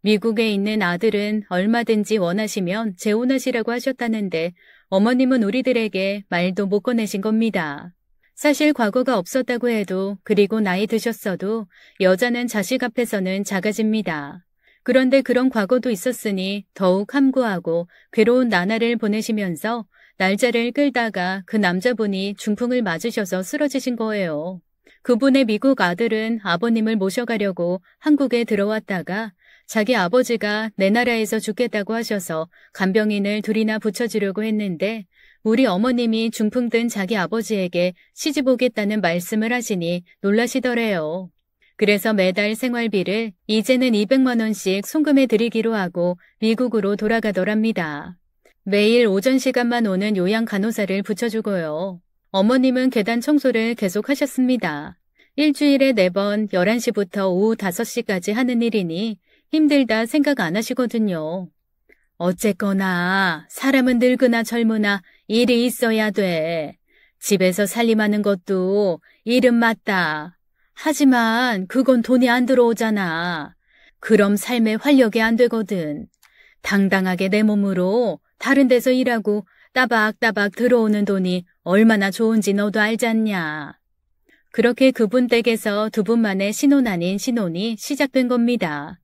미국에 있는 아들은 얼마든지 원하시면 재혼하시라고 하셨다는데 어머님은 우리들에게 말도 못 꺼내신 겁니다. 사실 과거가 없었다고 해도 그리고 나이 드셨어도 여자는 자식 앞에서는 작아집니다. 그런데 그런 과거도 있었으니 더욱 함구하고 괴로운 나날을 보내시면서 날짜를 끌다가 그 남자분이 중풍을 맞으셔서 쓰러지신 거예요. 그분의 미국 아들은 아버님을 모셔가려고 한국에 들어왔다가 자기 아버지가 내 나라에서 죽겠다고 하셔서 간병인을 2이나 붙여주려고 했는데 우리 어머님이 중풍 든 자기 아버지에게 시집 오겠다는 말씀을 하시니 놀라시더래요. 그래서 매달 생활비를 이제는 200만 원씩 송금해 드리기로 하고 미국으로 돌아가더랍니다. 매일 오전 시간만 오는 요양 간호사를 붙여주고요. 어머님은 계단 청소를 계속 하셨습니다. 일주일에 4번 11시부터 오후 5시까지 하는 일이니 힘들다 생각 안 하시거든요. 어쨌거나 사람은 늙으나 젊으나 일이 있어야 돼. 집에서 살림하는 것도 일은 맞다. 하지만 그건 돈이 안 들어오잖아. 그럼 삶의 활력이 안 되거든. 당당하게 내 몸으로 다른 데서 일하고 따박따박 들어오는 돈이 얼마나 좋은지 너도 알잖냐. 그렇게 그분 댁에서 2분 만에 신혼 아닌 신혼이 시작된 겁니다.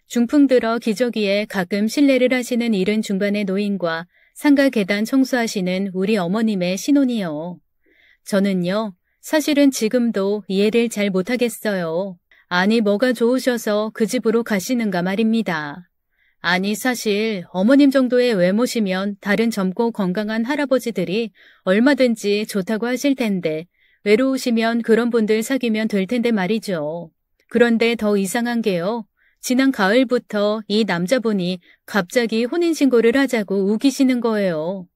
중풍 들어 기저귀에 가끔 실례를 하시는 이른 중반의 노인과 상가 계단 청소하시는 우리 어머님의 신혼이요. 저는요, 사실은 지금도 이해를 잘 못하겠어요. 아니 뭐가 좋으셔서 그 집으로 가시는가 말입니다. 아니 사실 어머님 정도의 외모시면 다른 젊고 건강한 할아버지들이 얼마든지 좋다고 하실 텐데 외로우시면 그런 분들 사귀면 될 텐데 말이죠. 그런데 더 이상한 게요. 지난 가을부터 이 남자분이 갑자기 혼인신고를 하자고 우기시는 거예요.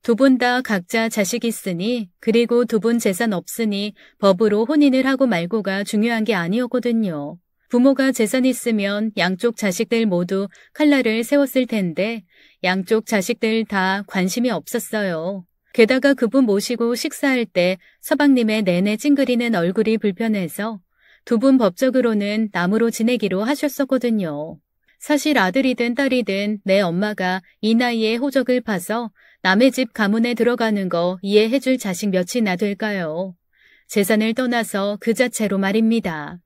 2분 다 각자 자식 있으니 그리고 2분 재산 없으니 법으로 혼인을 하고 말고가 중요한 게 아니었거든요. 부모가 재산 있으면 양쪽 자식들 모두 칼날을 세웠을 텐데 양쪽 자식들 다 관심이 없었어요. 게다가 그분 모시고 식사할 때 서방님의 내내 찡그리는 얼굴이 불편해서 2분 법적으로는 남으로 지내기로 하셨었거든요. 사실 아들이든 딸이든 내 엄마가 이 나이에 호적을 파서 남의 집 가문에 들어가는 거 이해해줄 자식 몇이나 될까요? 재산을 떠나서 그 자체로 말입니다.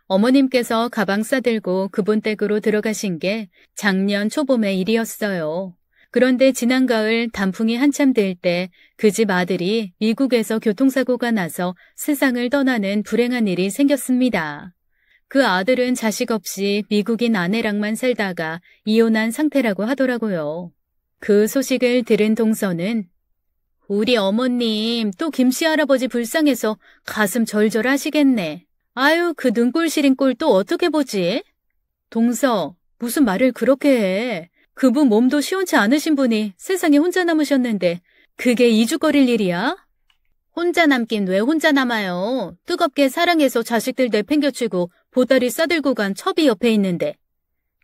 어머님께서 가방 싸들고 그분 댁으로 들어가신 게 작년 초봄의 일이었어요. 그런데 지난 가을 단풍이 한참 될 때 그 집 아들이 미국에서 교통사고가 나서 세상을 떠나는 불행한 일이 생겼습니다. 그 아들은 자식 없이 미국인 아내랑만 살다가 이혼한 상태라고 하더라고요. 그 소식을 들은 동서는 우리 어머님 또 김씨 할아버지 불쌍해서 가슴 절절 하시겠네. 아유 그 눈꼴 시린 꼴 또 어떻게 보지? 동서 무슨 말을 그렇게 해. 그분 몸도 시원치 않으신 분이 세상에 혼자 남으셨는데 그게 이죽거릴 일이야? 혼자 남긴 왜 혼자 남아요. 뜨겁게 사랑해서 자식들 내팽겨치고 보따리 싸들고 간 첩이 옆에 있는데.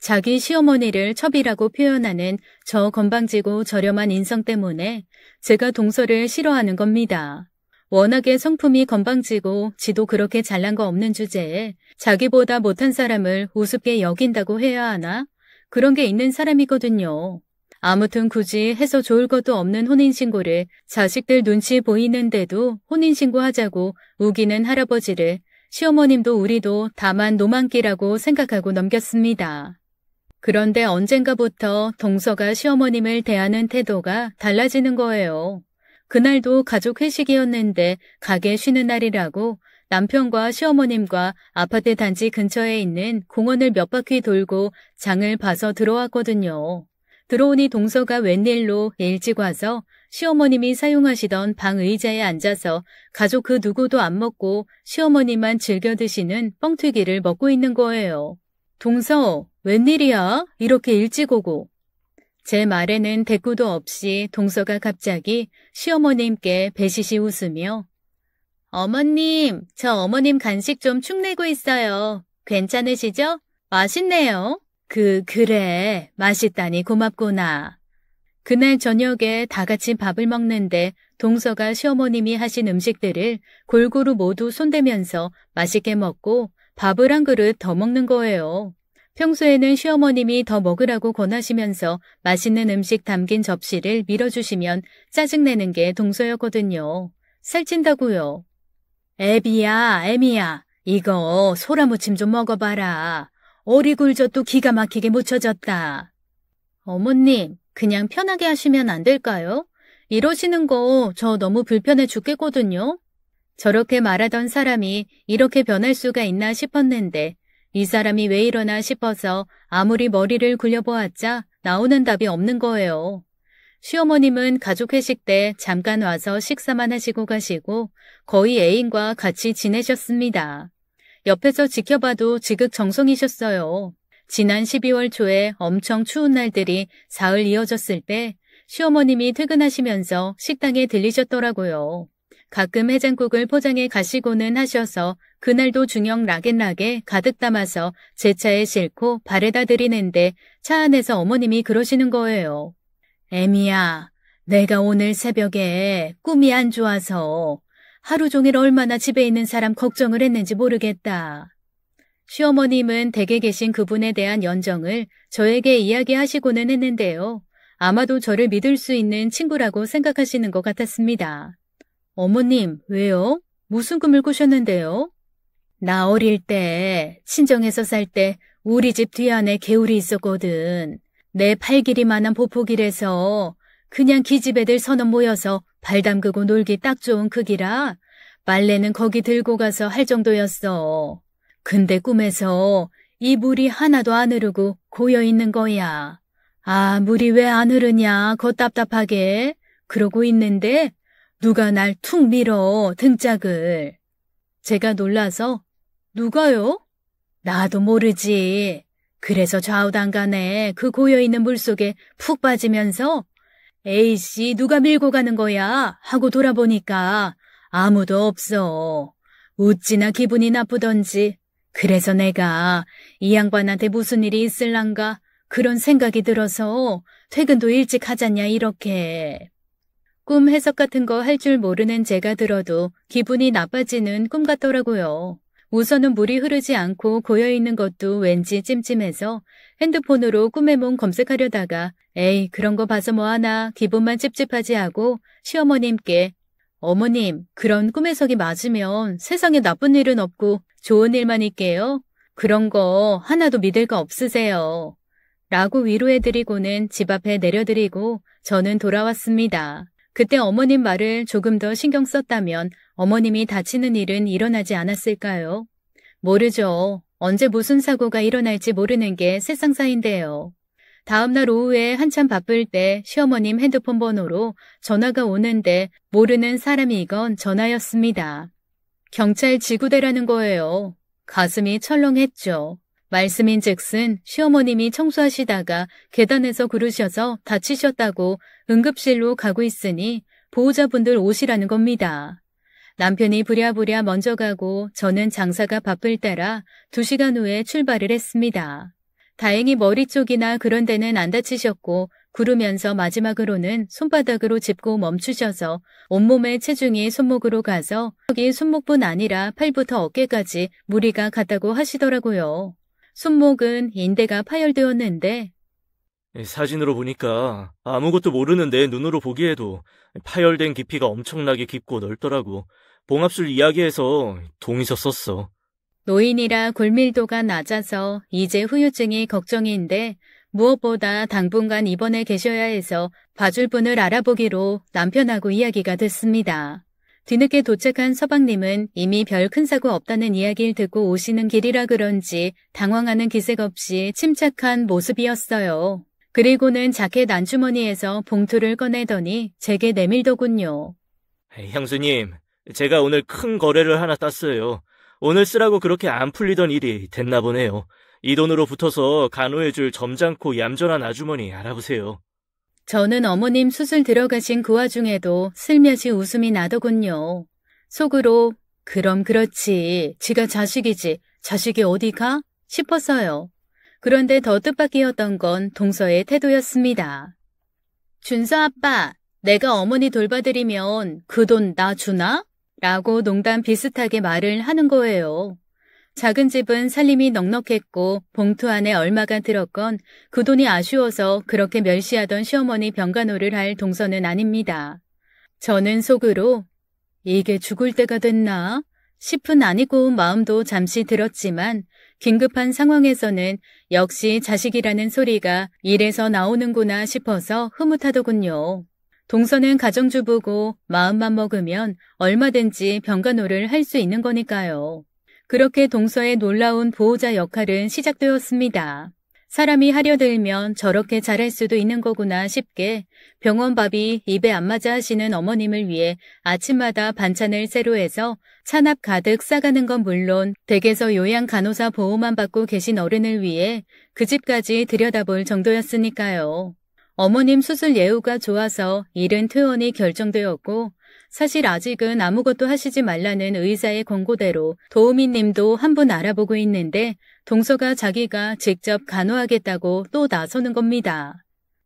자기 시어머니를 첩이라고 표현하는 저 건방지고 저렴한 인성 때문에 제가 동서를 싫어하는 겁니다. 워낙에 성품이 건방지고 지도 그렇게 잘난 거 없는 주제에 자기보다 못한 사람을 우습게 여긴다고 해야 하나? 그런 게 있는 사람이거든요. 아무튼 굳이 해서 좋을 것도 없는 혼인신고를 자식들 눈치 보이는데도 혼인신고하자고 우기는 할아버지를 시어머님도 우리도 다만 노만끼라고 생각하고 넘겼습니다. 그런데 언젠가부터 동서가 시어머님을 대하는 태도가 달라지는 거예요. 그날도 가족 회식이었는데 가게 쉬는 날이라고 남편과 시어머님과 아파트 단지 근처에 있는 공원을 몇 바퀴 돌고 장을 봐서 들어왔거든요. 들어오니 동서가 웬일로 일찍 와서 시어머님이 사용하시던 방 의자에 앉아서 가족 그 누구도 안 먹고 시어머니만 즐겨 드시는 뻥튀기를 먹고 있는 거예요. 동서, 웬일이야? 이렇게 일찍 오고. 제 말에는 대꾸도 없이 동서가 갑자기 시어머님께 배시시 웃으며 어머님, 저 어머님 간식 좀 축내고 있어요. 괜찮으시죠? 맛있네요. 그래. 맛있다니 고맙구나. 그날 저녁에 다 같이 밥을 먹는데 동서가 시어머님이 하신 음식들을 골고루 모두 손대면서 맛있게 먹고 밥을 한 그릇 더 먹는 거예요. 평소에는 시어머님이 더 먹으라고 권하시면서 맛있는 음식 담긴 접시를 밀어주시면 짜증내는 게 동서였거든요. 살찐다고요. 애미야, 이거 소라무침 좀 먹어봐라. 오리굴젓도 기가 막히게 무쳐졌다. 어머님, 그냥 편하게 하시면 안 될까요? 이러시는 거 저 너무 불편해 죽겠거든요. 저렇게 말하던 사람이 이렇게 변할 수가 있나 싶었는데 이 사람이 왜 이러나 싶어서 아무리 머리를 굴려보았자 나오는 답이 없는 거예요. 시어머님은 가족 회식 때 잠깐 와서 식사만 하시고 가시고 거의 애인과 같이 지내셨습니다. 옆에서 지켜봐도 지극정성이셨어요. 지난 12월 초에 엄청 추운 날들이 사흘 이어졌을 때 시어머님이 퇴근하시면서 식당에 들리셨더라고요. 가끔 해장국을 포장해 가시고는 하셔서 그날도 중형 락앤락에 가득 담아서 제 차에 싣고 발에다 드리는데 차 안에서 어머님이 그러시는 거예요. 애미야, 내가 오늘 새벽에 꿈이 안 좋아서 하루 종일 얼마나 집에 있는 사람 걱정을 했는지 모르겠다. 시어머님은 댁에 계신 그분에 대한 연정을 저에게 이야기하시고는 했는데요. 아마도 저를 믿을 수 있는 친구라고 생각하시는 것 같았습니다. 어머님, 왜요? 무슨 꿈을 꾸셨는데요? 나 어릴 때 친정에서 살 때 우리 집 뒤안에 개울이 있었거든. 내 팔 길이만한 보폭이라서 그냥 기집 애들 서너 모여서 발 담그고 놀기 딱 좋은 크기라 빨래는 거기 들고 가서 할 정도였어. 근데 꿈에서 이 물이 하나도 안 흐르고 고여 있는 거야. 아, 물이 왜 안 흐르냐, 거 답답하게. 그러고 있는데 누가 날 툭 밀어, 등짝을. 제가 놀라서 누가요? 나도 모르지. 그래서 좌우당간에 그 고여있는 물속에 푹 빠지면서 에이씨, 누가 밀고 가는 거야 하고 돌아보니까 아무도 없어. 어찌나 기분이 나쁘던지. 그래서 내가 이 양반한테 무슨 일이 있을란가 그런 생각이 들어서 퇴근도 일찍 하잖냐 이렇게. 꿈 해석 같은 거 할 줄 모르는 제가 들어도 기분이 나빠지는 꿈 같더라고요. 우선은 물이 흐르지 않고 고여있는 것도 왠지 찜찜해서 핸드폰으로 꿈의 몸 검색하려다가 에이 그런 거 봐서 뭐하나 기분만 찝찝하지 하고 시어머님께 어머님 그런 꿈 해석이 맞으면 세상에 나쁜 일은 없고 좋은 일만 있게요. 그런 거 하나도 믿을 거 없으세요. 라고 위로해드리고는 집 앞에 내려드리고 저는 돌아왔습니다. 그때 어머님 말을 조금 더 신경 썼다면 어머님이 다치는 일은 일어나지 않았을까요? 모르죠. 언제 무슨 사고가 일어날지 모르는 게 세상사인데요. 다음날 오후에 한참 바쁠 때 시어머님 핸드폰 번호로 전화가 오는데 모르는 사람이건 전화였습니다. 경찰 지구대라는 거예요. 가슴이 철렁했죠. 말씀인즉슨 시어머님이 청소하시다가 계단에서 구르셔서 다치셨다고 응급실로 가고 있으니 보호자분들 오시라는 겁니다. 남편이 부랴부랴 먼저 가고 저는 장사가 바쁠 때라 2시간 후에 출발을 했습니다. 다행히 머리 쪽이나 그런 데는 안 다치셨고 구르면서 마지막으로는 손바닥으로 짚고 멈추셔서 온몸의 체중이 손목으로 가서 여기 손목뿐 아니라 팔부터 어깨까지 무리가 갔다고 하시더라고요. 손목은 인대가 파열되었는데 사진으로 보니까 아무것도 모르는 내 눈으로 보기에도 파열된 깊이가 엄청나게 깊고 넓더라고. 봉합술 이야기에서 동의서 썼어. 노인이라 골밀도가 낮아서 이제 후유증이 걱정인데 무엇보다 당분간 입원해 계셔야 해서 봐줄 분을 알아보기로 남편하고 이야기가 됐습니다. 뒤늦게 도착한 서방님은 이미 별 큰 사고 없다는 이야기를 듣고 오시는 길이라 그런지 당황하는 기색 없이 침착한 모습이었어요. 그리고는 자켓 안주머니에서 봉투를 꺼내더니 제게 내밀더군요. 형수님, 제가 오늘 큰 거래를 하나 땄어요. 오늘 쓰라고 그렇게 안 풀리던 일이 됐나 보네요. 이 돈으로 붙어서 간호해줄 점잖고 얌전한 아주머니 알아보세요. 저는 어머님 수술 들어가신 그 와중에도 슬며시 웃음이 나더군요. 속으로 그럼 그렇지. 지가 자식이지. 자식이 어디 가? 싶었어요. 그런데 더 뜻밖이었던 건 동서의 태도였습니다. 준서 아빠, 내가 어머니 돌봐드리면 그 돈 나 주나? 라고 농담 비슷하게 말을 하는 거예요. 작은 집은 살림이 넉넉했고 봉투 안에 얼마가 들었건 그 돈이 아쉬워서 그렇게 멸시하던 시어머니 병간호를 할 동서는 아닙니다. 저는 속으로 이게 죽을 때가 됐나 싶은 아니 고운 마음도 잠시 들었지만 긴급한 상황에서는 역시 자식이라는 소리가 이래서 나오는구나 싶어서 흐뭇하더군요. 동서는 가정주부고 마음만 먹으면 얼마든지 병간호를 할 수 있는 거니까요. 그렇게 동서의 놀라운 보호자 역할은 시작되었습니다. 사람이 하려들면 저렇게 잘할 수도 있는 거구나 싶게 병원 밥이 입에 안 맞아 하시는 어머님을 위해 아침마다 반찬을 새로 해서 찬압 가득 싸가는 건 물론 댁에서 요양 간호사 보호만 받고 계신 어른을 위해 그 집까지 들여다볼 정도였으니까요. 어머님 수술 예후가 좋아서 일은 퇴원이 결정되었고 사실 아직은 아무것도 하시지 말라는 의사의 권고대로 도우미님도 한 분 알아보고 있는데 동서가 자기가 직접 간호하겠다고 또 나서는 겁니다.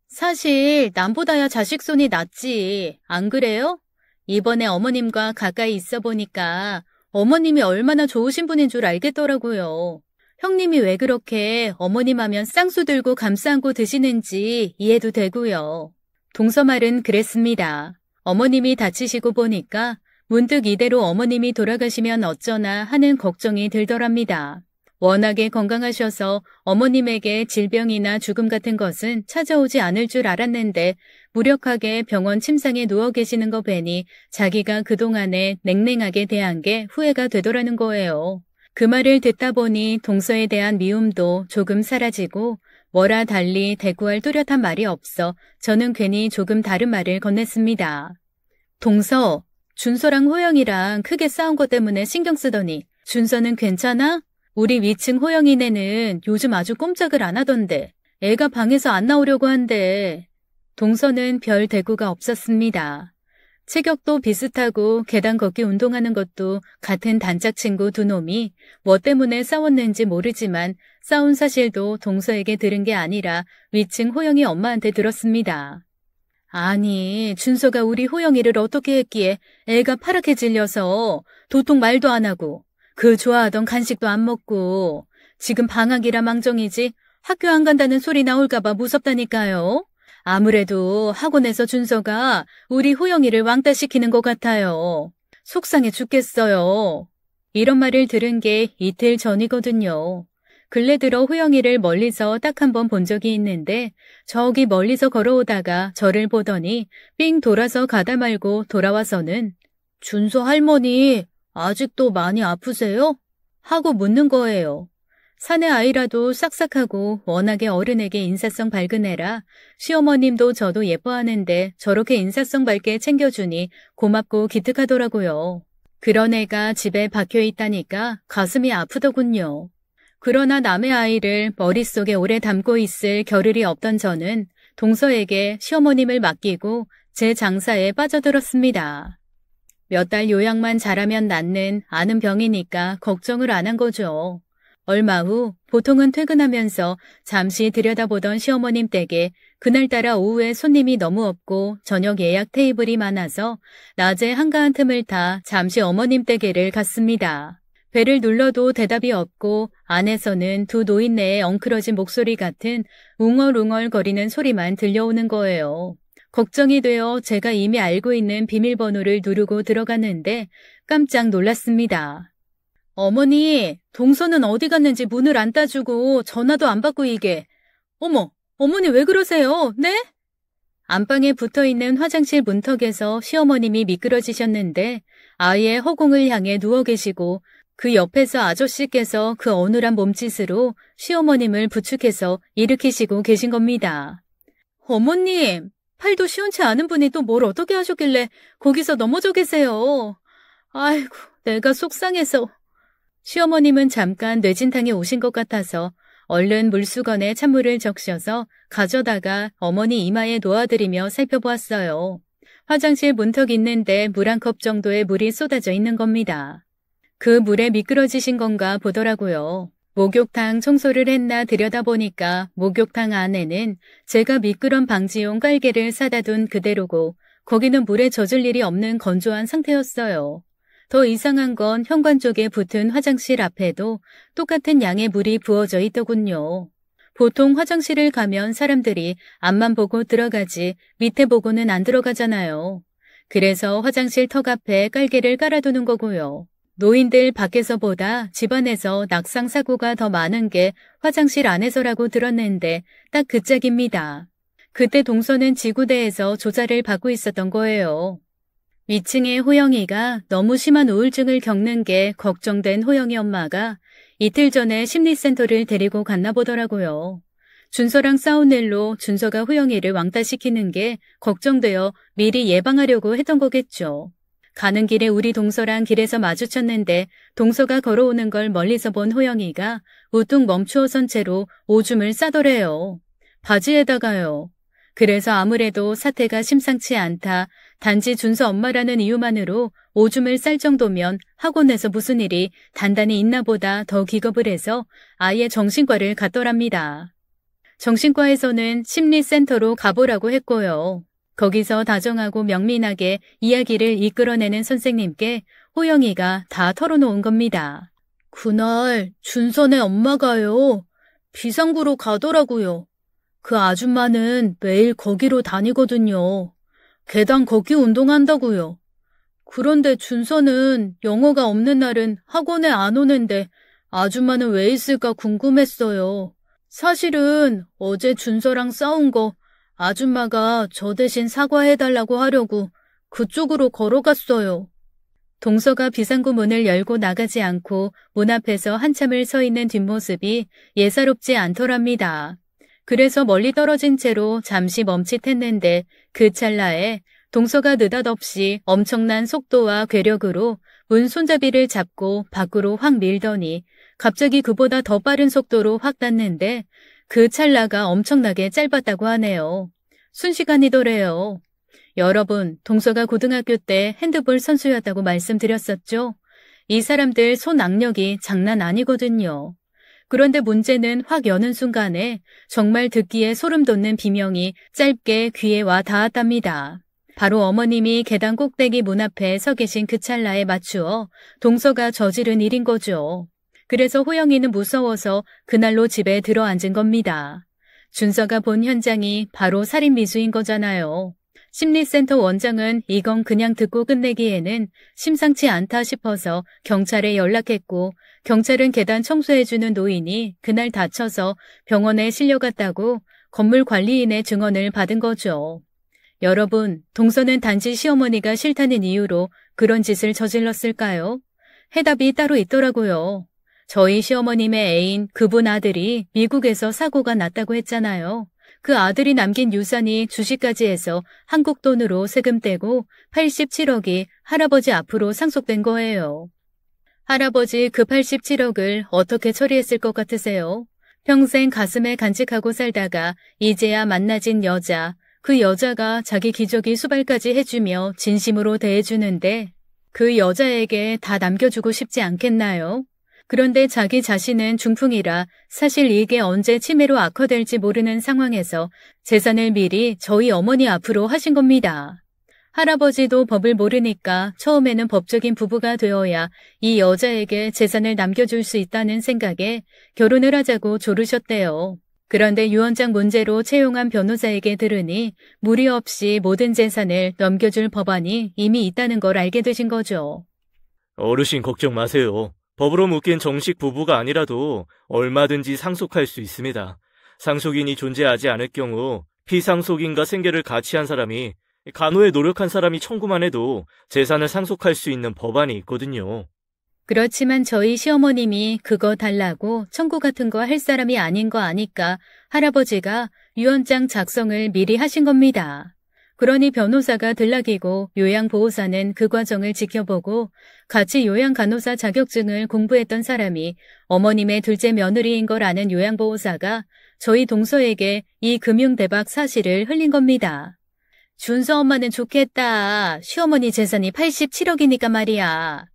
사실 남보다야 자식 손이 낫지. 안 그래요? 이번에 어머님과 가까이 있어 보니까 어머님이 얼마나 좋으신 분인 줄 알겠더라고요. 형님이 왜 그렇게 어머님 하면 쌍수 들고 감싸 안고 드시는지 이해도 되고요. 동서 말은 그랬습니다. 어머님이 다치시고 보니까 문득 이대로 어머님이 돌아가시면 어쩌나 하는 걱정이 들더랍니다. 워낙에 건강하셔서 어머님에게 질병이나 죽음 같은 것은 찾아오지 않을 줄 알았는데 무력하게 병원 침상에 누워 계시는 거 뵈니 자기가 그동안에 냉랭하게 대한 게 후회가 되더라는 거예요. 그 말을 듣다 보니 동서에 대한 미움도 조금 사라지고 뭐라 달리 대꾸할 뚜렷한 말이 없어 저는 괜히 조금 다른 말을 건넸습니다. 동서, 준서랑 호영이랑 크게 싸운 것 때문에 신경 쓰더니 준서는 괜찮아? 우리 위층 호영이네는 요즘 아주 꼼짝을 안 하던데 애가 방에서 안 나오려고 한대. 동서는 별 대꾸가 없었습니다. 체격도 비슷하고 계단 걷기 운동하는 것도 같은 단짝 친구 두 놈이 뭐 때문에 싸웠는지 모르지만 싸운 사실도 동서에게 들은 게 아니라 위층 호영이 엄마한테 들었습니다. 아니, 준서가 우리 호영이를 어떻게 했기에 애가 파랗게 질려서 도통 말도 안 하고 그 좋아하던 간식도 안 먹고 지금 방학이라 망정이지 학교 안 간다는 소리 나올까봐 무섭다니까요. 아무래도 학원에서 준서가 우리 호영이를 왕따시키는 것 같아요. 속상해 죽겠어요. 이런 말을 들은 게 이틀 전이거든요. 근래 들어 호영이를 멀리서 딱 한 번 본 적이 있는데 저기 멀리서 걸어오다가 저를 보더니 삥 돌아서 가다 말고 돌아와서는 준서 할머니 아직도 많이 아프세요? 하고 묻는 거예요. 사내 아이라도 싹싹하고 워낙에 어른에게 인사성 밝은 애라 시어머님도 저도 예뻐하는데 저렇게 인사성 밝게 챙겨주니 고맙고 기특하더라고요. 그런 애가 집에 박혀 있다니까 가슴이 아프더군요. 그러나 남의 아이를 머릿속에 오래 담고 있을 겨를이 없던 저는 동서에게 시어머님을 맡기고 제 장사에 빠져들었습니다. 몇 달 요양만 잘하면 낫는 아는 병이니까 걱정을 안 한 거죠. 얼마 후 보통은 퇴근하면서 잠시 들여다보던 시어머님 댁에 그날따라 오후에 손님이 너무 없고 저녁 예약 테이블이 많아서 낮에 한가한 틈을 타 잠시 어머님 댁에를 갔습니다. 배를 눌러도 대답이 없고 안에서는 두 노인네의 엉클어진 목소리 같은 웅얼웅얼 거리는 소리만 들려오는 거예요. 걱정이 되어 제가 이미 알고 있는 비밀번호를 누르고 들어갔는데 깜짝 놀랐습니다. 어머니, 동서는 어디 갔는지 문을 안 따주고 전화도 안 받고 이게. 어머, 어머니 왜 그러세요? 네? 안방에 붙어있는 화장실 문턱에서 시어머님이 미끄러지셨는데 아예 허공을 향해 누워 계시고 그 옆에서 아저씨께서 그 어눌한 몸짓으로 시어머님을 부축해서 일으키시고 계신 겁니다. 어머님, 팔도 시원치 않은 분이 또 뭘 어떻게 하셨길래 거기서 넘어져 계세요. 아이고, 내가 속상해서. 시어머님은 잠깐 뇌진탕에 오신 것 같아서 얼른 물수건에 찬물을 적셔서 가져다가 어머니 이마에 놓아드리며 살펴보았어요. 화장실 문턱 있는데 물 한 컵 정도의 물이 쏟아져 있는 겁니다. 그 물에 미끄러지신 건가 보더라고요. 목욕탕 청소를 했나 들여다보니까 목욕탕 안에는 제가 미끄럼 방지용 깔개를 사다 둔 그대로고 거기는 물에 젖을 일이 없는 건조한 상태였어요. 더 이상한 건 현관 쪽에 붙은 화장실 앞에도 똑같은 양의 물이 부어져 있더군요. 보통 화장실을 가면 사람들이 앞만 보고 들어가지 밑에 보고는 안 들어가잖아요. 그래서 화장실 턱 앞에 깔개를 깔아두는 거고요. 노인들 밖에서보다 집 안에서 낙상 사고가 더 많은 게 화장실 안에서라고 들었는데 딱 그 짝입니다. 그때 동서는 지구대에서 조사를 받고 있었던 거예요. 위층의 호영이가 너무 심한 우울증을 겪는 게 걱정된 호영이 엄마가 이틀 전에 심리센터를 데리고 갔나 보더라고요. 준서랑 싸운 일로 준서가 호영이를 왕따시키는 게 걱정되어 미리 예방하려고 했던 거겠죠. 가는 길에 우리 동서랑 길에서 마주쳤는데 동서가 걸어오는 걸 멀리서 본 호영이가 우뚝 멈추어 선 채로 오줌을 싸더래요. 바지에다가요. 그래서 아무래도 사태가 심상치 않다. 단지 준서 엄마라는 이유만으로 오줌을 쌀 정도면 학원에서 무슨 일이 단단히 있나 보다 더 기겁을 해서 아예 정신과를 갔더랍니다. 정신과에서는 심리센터로 가보라고 했고요. 거기서 다정하고 명민하게 이야기를 이끌어내는 선생님께 호영이가 다 털어놓은 겁니다. 그날 준선의 엄마가요. 비상구로 가더라고요. 그 아줌마는 매일 거기로 다니거든요. 계단 걷기 운동한다고요. 그런데 준서는 영어가 없는 날은 학원에 안 오는데 아줌마는 왜 있을까 궁금했어요. 사실은 어제 준서랑 싸운 거 아줌마가 저 대신 사과해달라고 하려고 그쪽으로 걸어갔어요. 동서가 비상구 문을 열고 나가지 않고 문 앞에서 한참을 서 있는 뒷모습이 예사롭지 않더랍니다. 그래서 멀리 떨어진 채로 잠시 멈칫했는데 그 찰나에 동서가 느닷없이 엄청난 속도와 괴력으로 문 손잡이를 잡고 밖으로 확 밀더니 갑자기 그보다 더 빠른 속도로 확 닫는데 그 찰나가 엄청나게 짧았다고 하네요. 순식간이더래요. 여러분, 동서가 고등학교 때 핸드볼 선수였다고 말씀드렸었죠? 이 사람들 손 악력이 장난 아니거든요. 그런데 문제는 확 여는 순간에 정말 듣기에 소름 돋는 비명이 짧게 귀에 와 닿았답니다. 바로 어머님이 계단 꼭대기 문 앞에 서 계신 그 찰나에 맞추어 동서가 저지른 일인 거죠. 그래서 호영이는 무서워서 그날로 집에 들어앉은 겁니다. 준서가 본 현장이 바로 살인 미수인 거잖아요. 심리센터 원장은 이건 그냥 듣고 끝내기에는 심상치 않다 싶어서 경찰에 연락했고 경찰은 계단 청소해주는 노인이 그날 다쳐서 병원에 실려갔다고 건물 관리인의 증언을 받은 거죠. 여러분, 동서는 단지 시어머니가 싫다는 이유로 그런 짓을 저질렀을까요? 해답이 따로 있더라고요. 저희 시어머님의 애인 그분 아들이 미국에서 사고가 났다고 했잖아요. 그 아들이 남긴 유산이 주식까지 해서 한국 돈으로 세금 떼고 87억이 할아버지 앞으로 상속된 거예요. 할아버지 그 87억을 어떻게 처리했을 것 같으세요? 평생 가슴에 간직하고 살다가 이제야 만나진 여자, 그 여자가 자기 기저귀 수발까지 해주며 진심으로 대해주는데 그 여자에게 다 남겨주고 싶지 않겠나요? 그런데 자기 자신은 중풍이라 사실 이게 언제 치매로 악화될지 모르는 상황에서 재산을 미리 저희 어머니 앞으로 하신 겁니다. 할아버지도 법을 모르니까 처음에는 법적인 부부가 되어야 이 여자에게 재산을 남겨줄 수 있다는 생각에 결혼을 하자고 조르셨대요. 그런데 유언장 문제로 채용한 변호사에게 들으니 무리 없이 모든 재산을 넘겨줄 법안이 이미 있다는 걸 알게 되신 거죠. 어르신 걱정 마세요. 법으로 묶인 정식 부부가 아니라도 얼마든지 상속할 수 있습니다. 상속인이 존재하지 않을 경우 피상속인과 생계를 같이 한 사람이 간호에 노력한 사람이 청구만 해도 재산을 상속할 수 있는 법안이 있거든요. 그렇지만 저희 시어머님이 그거 달라고 청구 같은 거 할 사람이 아닌 거 아니까 할아버지가 유언장 작성을 미리 하신 겁니다. 그러니 변호사가 들락이고 요양보호사는 그 과정을 지켜보고 같이 요양간호사 자격증을 공부했던 사람이 어머님의 둘째 며느리인 걸 아는 요양보호사가 저희 동서에게 이 금융대박 사실을 흘린 겁니다. 준서 엄마는 좋겠다. 시어머니 재산이 87억이니까 말이야.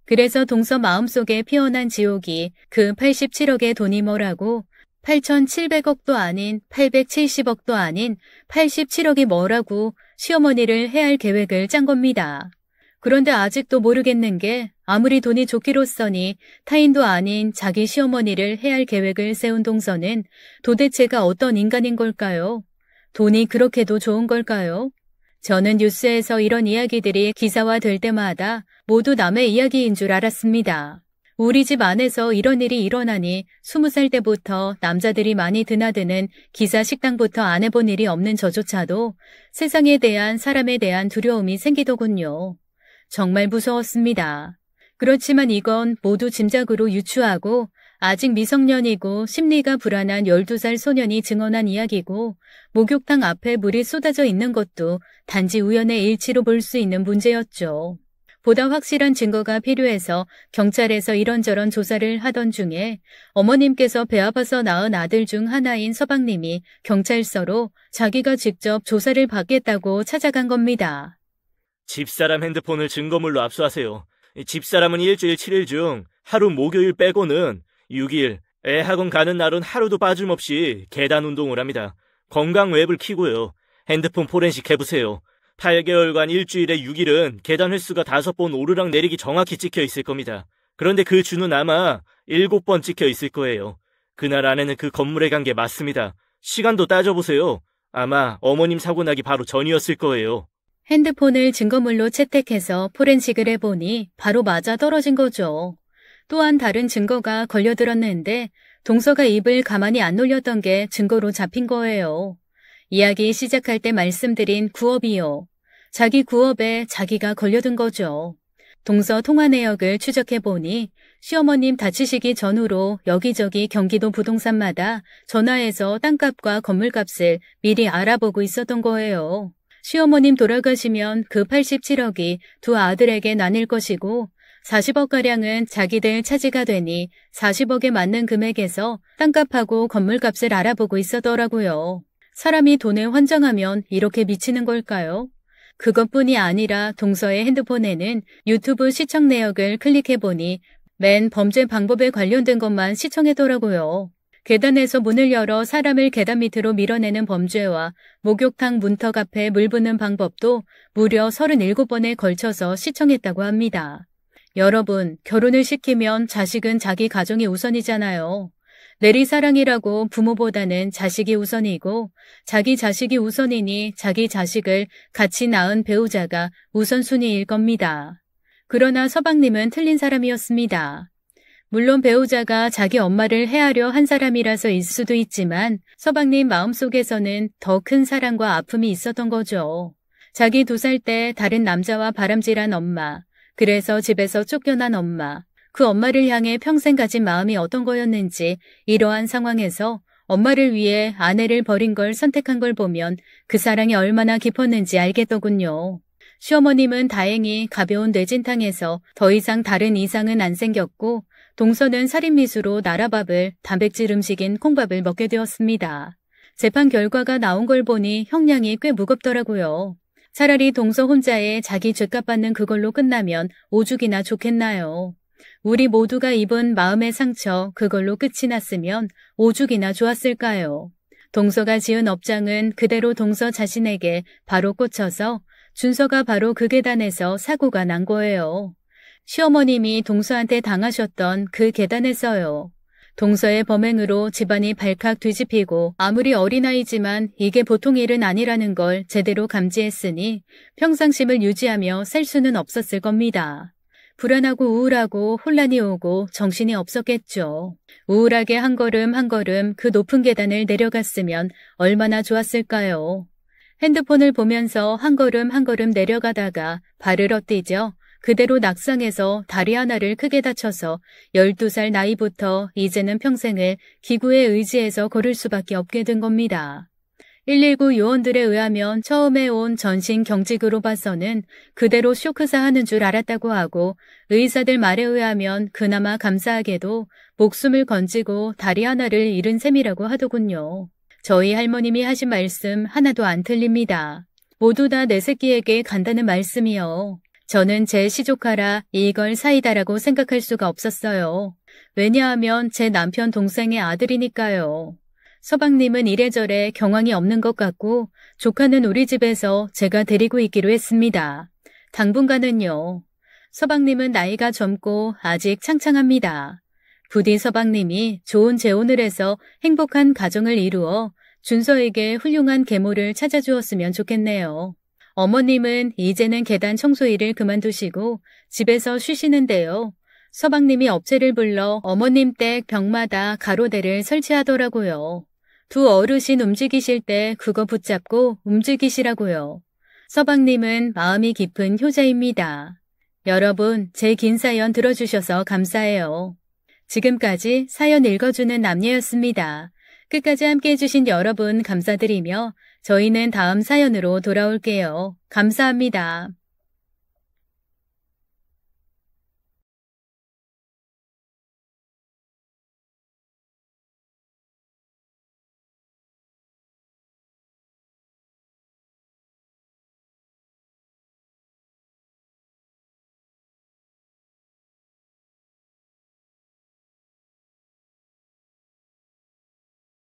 그래서 동서 마음속에 피어난 지옥이 그 87억의 돈이 뭐라고, 8,700억도 아닌 870억도 아닌 87억이 뭐라고 시어머니를 해할 계획을 짠 겁니다. 그런데 아직도 모르겠는 게 아무리 돈이 좋기로써니 타인도 아닌 자기 시어머니를 해할 계획을 세운 동서는 도대체가 어떤 인간인 걸까요? 돈이 그렇게도 좋은 걸까요? 저는 뉴스에서 이런 이야기들이 기사화될 때마다 모두 남의 이야기인 줄 알았습니다. 우리 집 안에서 이런 일이 일어나니 20살 때부터 남자들이 많이 드나드는 기사 식당부터 안 해본 일이 없는 저조차도 세상에 대한 사람에 대한 두려움이 생기더군요. 정말 무서웠습니다. 그렇지만 이건 모두 짐작으로 유추하고 아직 미성년이고 심리가 불안한 12살 소년이 증언한 이야기고 목욕탕 앞에 물이 쏟아져 있는 것도 단지 우연의 일치로 볼 수 있는 문제였죠. 보다 확실한 증거가 필요해서 경찰에서 이런저런 조사를 하던 중에 어머님께서 배 아파서 낳은 아들 중 하나인 서방님이 경찰서로 자기가 직접 조사를 받겠다고 찾아간 겁니다. 집사람 핸드폰을 증거물로 압수하세요. 집사람은 일주일 7일 중 하루 목요일 빼고는 6일, 애 학원 가는 날은 하루도 빠짐없이 계단 운동을 합니다. 건강 웹을 키고요. 핸드폰 포렌식 해보세요. 8개월간 일주일에 6일은 계단 횟수가 5번 오르락 내리기 정확히 찍혀 있을 겁니다. 그런데 그 주는 아마 7번 찍혀 있을 거예요. 그날 안에는 그 건물에 간 게 맞습니다. 시간도 따져보세요. 아마 어머님 사고 나기 바로 전이었을 거예요. 핸드폰을 증거물로 채택해서 포렌식을 해보니 바로 맞아 떨어진 거죠. 또한 다른 증거가 걸려들었는데 동서가 입을 가만히 안 놀렸던 게 증거로 잡힌 거예요. 이야기 시작할 때 말씀드린 구업이요. 자기 구업에 자기가 걸려든 거죠. 동서 통화 내역을 추적해보니 시어머님 다치시기 전후로 여기저기 경기도 부동산마다 전화해서 땅값과 건물값을 미리 알아보고 있었던 거예요. 시어머님 돌아가시면 그 87억이 두 아들에게 나뉠 것이고 40억가량은 자기들 차지가 되니 40억에 맞는 금액에서 땅값하고 건물값을 알아보고 있었더라고요. 사람이 돈에 환장하면 이렇게 미치는 걸까요? 그것뿐이 아니라 동서의 핸드폰에는 유튜브 시청 내역을 클릭해보니 맨 범죄 방법에 관련된 것만 시청했더라고요. 계단에서 문을 열어 사람을 계단 밑으로 밀어내는 범죄와 목욕탕 문턱 앞에 물 붓는 방법도 무려 37번에 걸쳐서 시청했다고 합니다. 여러분, 결혼을 시키면 자식은 자기 가정이 우선이잖아요. 내리사랑이라고 부모보다는 자식이 우선이고 자기 자식이 우선이니 자기 자식을 같이 낳은 배우자가 우선순위일 겁니다. 그러나 서방님은 틀린 사람이었습니다. 물론 배우자가 자기 엄마를 해하려 한 사람이라서일 수도 있지만 서방님 마음속에서는 더 큰 사랑과 아픔이 있었던 거죠. 자기 2살 때 다른 남자와 바람질한 엄마, 그래서 집에서 쫓겨난 엄마, 그 엄마를 향해 평생 가진 마음이 어떤 거였는지 이러한 상황에서 엄마를 위해 아내를 버린 걸 선택한 걸 보면 그 사랑이 얼마나 깊었는지 알겠더군요. 시어머님은 다행히 가벼운 뇌진탕에서 더 이상 다른 이상은 안 생겼고 동서는 살인미수로 나라밥을 단백질 음식인 콩밥을 먹게 되었습니다. 재판 결과가 나온 걸 보니 형량이 꽤 무겁더라고요. 차라리 동서 혼자의 자기 죗값 받는 그걸로 끝나면 오죽이나 좋겠나요. 우리 모두가 입은 마음의 상처 그걸로 끝이 났으면 오죽이나 좋았을까요. 동서가 지은 업장은 그대로 동서 자신에게 바로 꽂혀서 준서가 바로 그 계단에서 사고가 난 거예요. 시어머님이 동서한테 당하셨던 그 계단에서요. 동서의 범행으로 집안이 발칵 뒤집히고 아무리 어린아이지만 이게 보통 일은 아니라는 걸 제대로 감지했으니 평상심을 유지하며 살 수는 없었을 겁니다. 불안하고 우울하고 혼란이 오고 정신이 없었겠죠. 우울하게 한 걸음 한 걸음 그 높은 계단을 내려갔으면 얼마나 좋았을까요. 핸드폰을 보면서 한 걸음 한 걸음 내려가다가 발을 엇디져 그대로 낙상해서 다리 하나를 크게 다쳐서 12살 나이부터 이제는 평생을 기구에 의지해서 걸을 수밖에 없게 된 겁니다. 119 요원들에 의하면 처음에 온 전신 경직으로 봐서는 그대로 쇼크사 하는 줄 알았다고 하고 의사들 말에 의하면 그나마 감사하게도 목숨을 건지고 다리 하나를 잃은 셈이라고 하더군요. 저희 할머님이 하신 말씀 하나도 안 틀립니다. 모두 다 내 새끼에게 간다는 말씀이요. 저는 제 시조카라 이걸 사이다라고 생각할 수가 없었어요. 왜냐하면 제 남편 동생의 아들이니까요. 서방님은 이래저래 경황이 없는 것 같고 조카는 우리 집에서 제가 데리고 있기로 했습니다. 당분간은요. 서방님은 나이가 젊고 아직 창창합니다. 부디 서방님이 좋은 재혼을 해서 행복한 가정을 이루어 준서에게 훌륭한 계모를 찾아주었으면 좋겠네요. 어머님은 이제는 계단 청소 일을 그만두시고 집에서 쉬시는데요. 서방님이 업체를 불러 어머님 댁 벽마다 가로대를 설치하더라고요. 두 어르신 움직이실 때 그거 붙잡고 움직이시라고요. 서방님은 마음이 깊은 효자입니다. 여러분, 제 긴 사연 들어주셔서 감사해요. 지금까지 사연 읽어주는 남녀였습니다. 끝까지 함께 해주신 여러분 감사드리며 저희는 다음 사연으로 돌아올게요. 감사합니다.